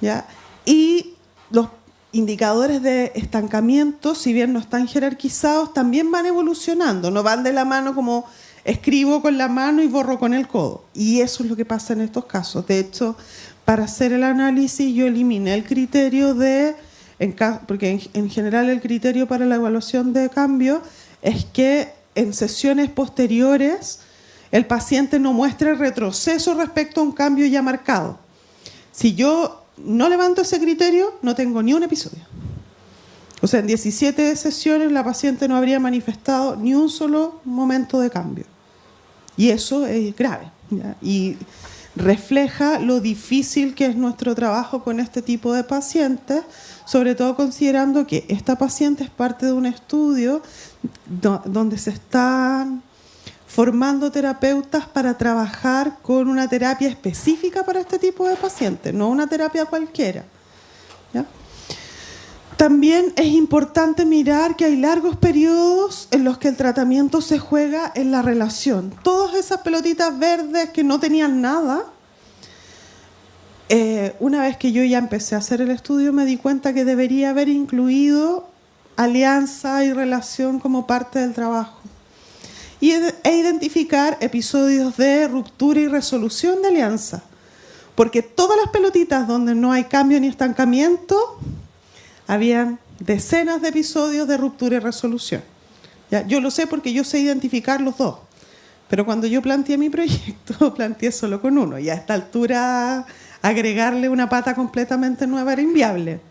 ¿Ya? Y los indicadores de estancamiento, si bien no están jerarquizados, también van evolucionando, no van de la mano como escribo con la mano y borro con el codo. Y eso es lo que pasa en estos casos. De hecho, para hacer el análisis yo eliminé el criterio porque en general el criterio para la evaluación de cambio es que en sesiones posteriores el paciente no muestre retroceso respecto a un cambio ya marcado. Si yo no levanto ese criterio, no tengo ni un episodio. O sea, en 17 sesiones la paciente no habría manifestado ni un solo momento de cambio. Y eso es grave, ¿ya? Y refleja lo difícil que es nuestro trabajo con este tipo de pacientes, sobre todo considerando que esta paciente es parte de un estudio donde se están formando terapeutas para trabajar con una terapia específica para este tipo de pacientes, no una terapia cualquiera. ¿Ya? También es importante mirar que hay largos periodos en los que el tratamiento se juega en la relación. Todas esas pelotitas verdes que no tenían nada, una vez que yo ya empecé a hacer el estudio me di cuenta que debería haber incluido alianza y relación como parte del trabajo. E identificar episodios de ruptura y resolución de alianza. Porque todas las pelotitas donde no hay cambio ni estancamiento, habían decenas de episodios de ruptura y resolución. ¿Ya? Yo lo sé porque yo sé identificar los dos. Pero cuando yo planteé mi proyecto, planteé solo con uno. Y a esta altura, agregarle una pata completamente nueva era inviable.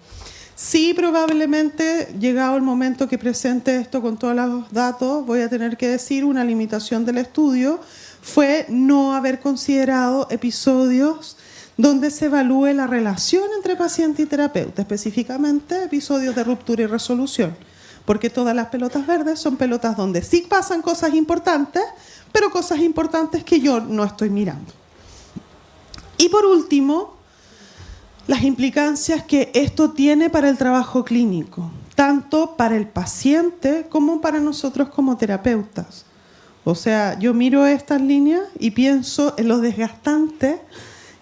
Sí, probablemente, llegado el momento que presente esto con todos los datos, voy a tener que decir una limitación del estudio fue no haber considerado episodios donde se evalúe la relación entre paciente y terapeuta, específicamente episodios de ruptura y resolución, porque todas las pelotas verdes son pelotas donde sí pasan cosas importantes, pero cosas importantes que yo no estoy mirando. Y por último, las implicancias que esto tiene para el trabajo clínico, tanto para el paciente como para nosotros como terapeutas. O sea, yo miro estas líneas y pienso en lo desgastante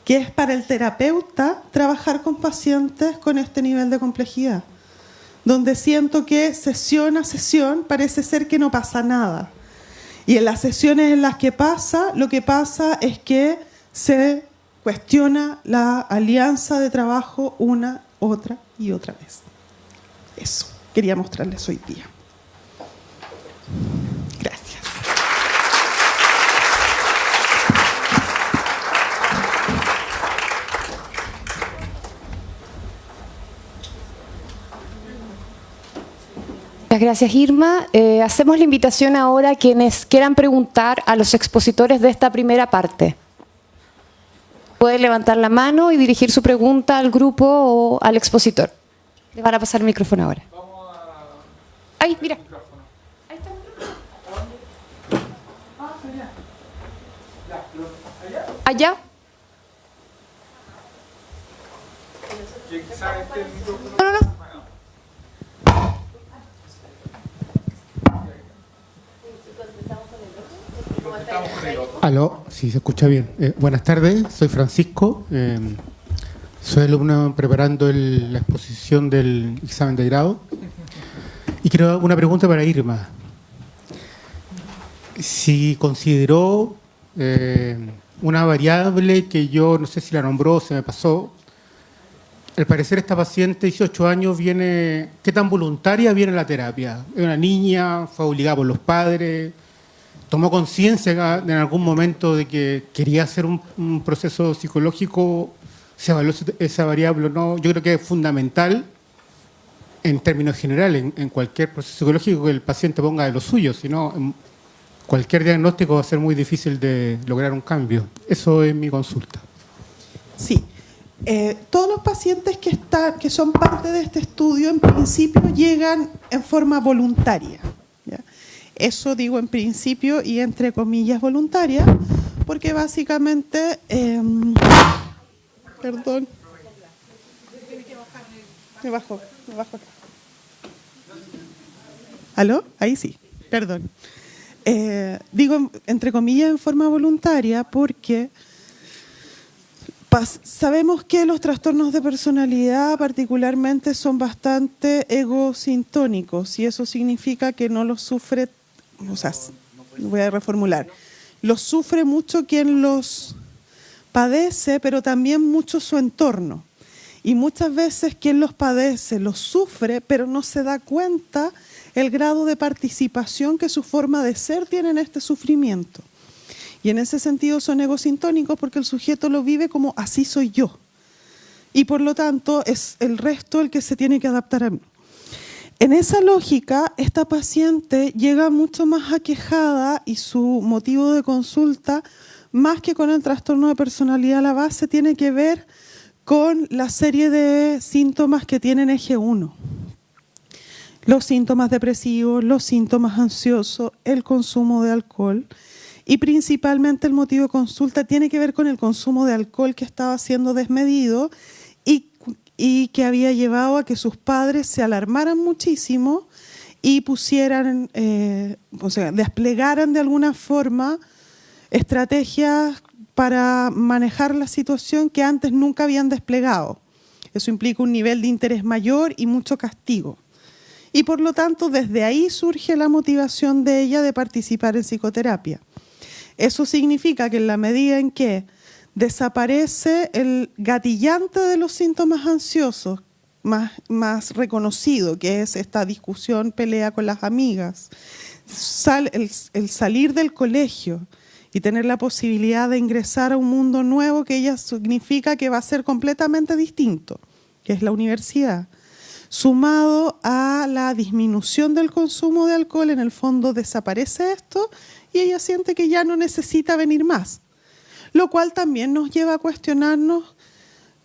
que es para el terapeuta trabajar con pacientes con este nivel de complejidad, donde siento que sesión a sesión parece ser que no pasa nada. Y en las sesiones en las que pasa, lo que pasa es que se cuestiona la alianza de trabajo una, otra y otra vez. Eso, quería mostrarles hoy día. Gracias. Muchas gracias, Irma. Hacemos la invitación ahora a quienes quieran preguntar a los expositores de esta primera parte. Puede levantar la mano y dirigir su pregunta al grupo o al expositor. Le van a pasar el micrófono ahora. ¡Ay, mira! Ahí está el micrófono. ¿Allá? No, no, no. Aló, sí, se escucha bien. Buenas tardes, soy Francisco. Soy alumno preparando la exposición del examen de grado. Y quiero una pregunta para Irma. Si consideró una variable que yo no sé si la nombró, se me pasó. Al parecer esta paciente, 18 años, viene, ¿qué tan voluntaria viene a la terapia? Es una niña, fue obligada por los padres, tomó conciencia en algún momento de que quería hacer un proceso psicológico, se evaluó esa variable o no. Yo creo que es fundamental, en términos generales, en cualquier proceso psicológico, que el paciente ponga de lo suyo, si no, cualquier diagnóstico va a ser muy difícil de lograr un cambio. Eso es mi consulta. Sí. Todos los pacientes que son parte de este estudio, en principio, llegan en forma voluntaria, ¿ya? Eso digo en principio y entre comillas voluntaria, porque básicamente... perdón. Me bajo acá. ¿Aló? Ahí sí, perdón. Digo entre comillas en forma voluntaria porque... Sabemos que los trastornos de personalidad particularmente son bastante egosintónicos y eso significa que no los sufre, o sea, voy a reformular, los sufre mucho quien los padece, pero también mucho su entorno. Y muchas veces quien los padece los sufre, pero no se da cuenta el grado de participación que su forma de ser tiene en este sufrimiento. Y en ese sentido son egosintónicos porque el sujeto lo vive como así soy yo. Y por lo tanto es el resto el que se tiene que adaptar a mí. En esa lógica, esta paciente llega mucho más aquejada y su motivo de consulta, más que con el trastorno de personalidad a la base, tiene que ver con la serie de síntomas que tienen eje 1. Los síntomas depresivos, los síntomas ansiosos, el consumo de alcohol. Y principalmente el motivo de consulta tiene que ver con el consumo de alcohol que estaba siendo desmedido y que había llevado a que sus padres se alarmaran muchísimo y pusieran, desplegaran de alguna forma estrategias para manejar la situación que antes nunca habían desplegado. Eso implica un nivel de interés mayor y mucho castigo. Y por lo tanto, desde ahí surge la motivación de ella de participar en psicoterapia. Eso significa que en la medida en que desaparece el gatillante de los síntomas ansiosos más reconocido, que es esta discusión, pelea con las amigas, el salir del colegio y tener la posibilidad de ingresar a un mundo nuevo que ella significa que va a ser completamente distinto, que es la universidad, sumado a la disminución del consumo de alcohol, en el fondo desaparece esto y ella siente que ya no necesita venir más, lo cual también nos lleva a cuestionarnos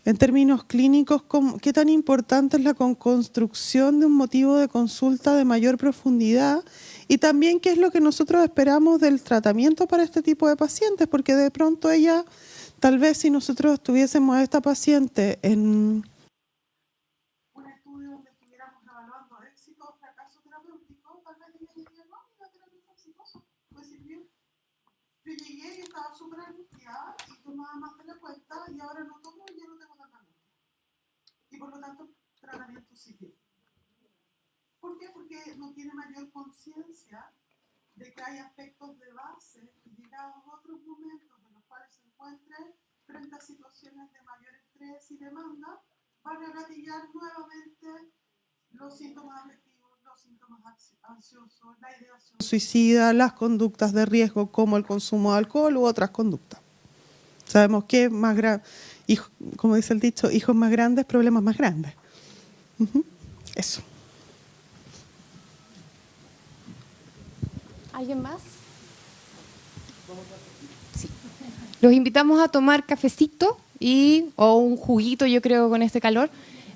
En términos clínicos, ¿qué tan importante es la construcción de un motivo de consulta de mayor profundidad? Y también, ¿qué es lo que nosotros esperamos del tratamiento para este tipo de pacientes? Porque de pronto ella, tal vez si nosotros tuviésemos a esta paciente en un estudio donde estuviéramos evaluando éxito o fracaso terapéutico, tal vez ella diría, no, la terapia fue exitosa, fue sirvió. Yo llegué y estaba súper angustiada y tomaba más de la cuenta y ahora no tomo y ya no tengo tanta angustia. Y por lo tanto, el tratamiento sirvió. ¿Por qué? Porque no tiene mayor conciencia de que hay aspectos de base y llegados a otros momentos en los cuales se encuentre frente a situaciones de mayor estrés y demanda, van a gatillar nuevamente los síntomas afectivos, los síntomas ansiosos, la ideación suicida, las conductas de riesgo como el consumo de alcohol u otras conductas. Sabemos que es más grande, como dice el dicho, hijos más grandes, problemas más grandes. Eso. ¿Alguien más? Sí. Los invitamos a tomar cafecito o un juguito, yo creo, con este calor.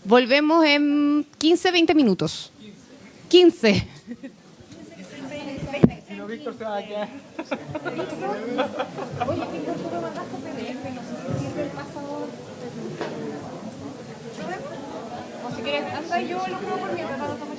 Volvemos en 15, 20 minutos. 15. Si no, Víctor se va a quedar. Oye, Víctor, tú me mandaste PDF, no sé si sirve el pasador. O si quieres, anda yo lo pruebo por mientras, para tomar.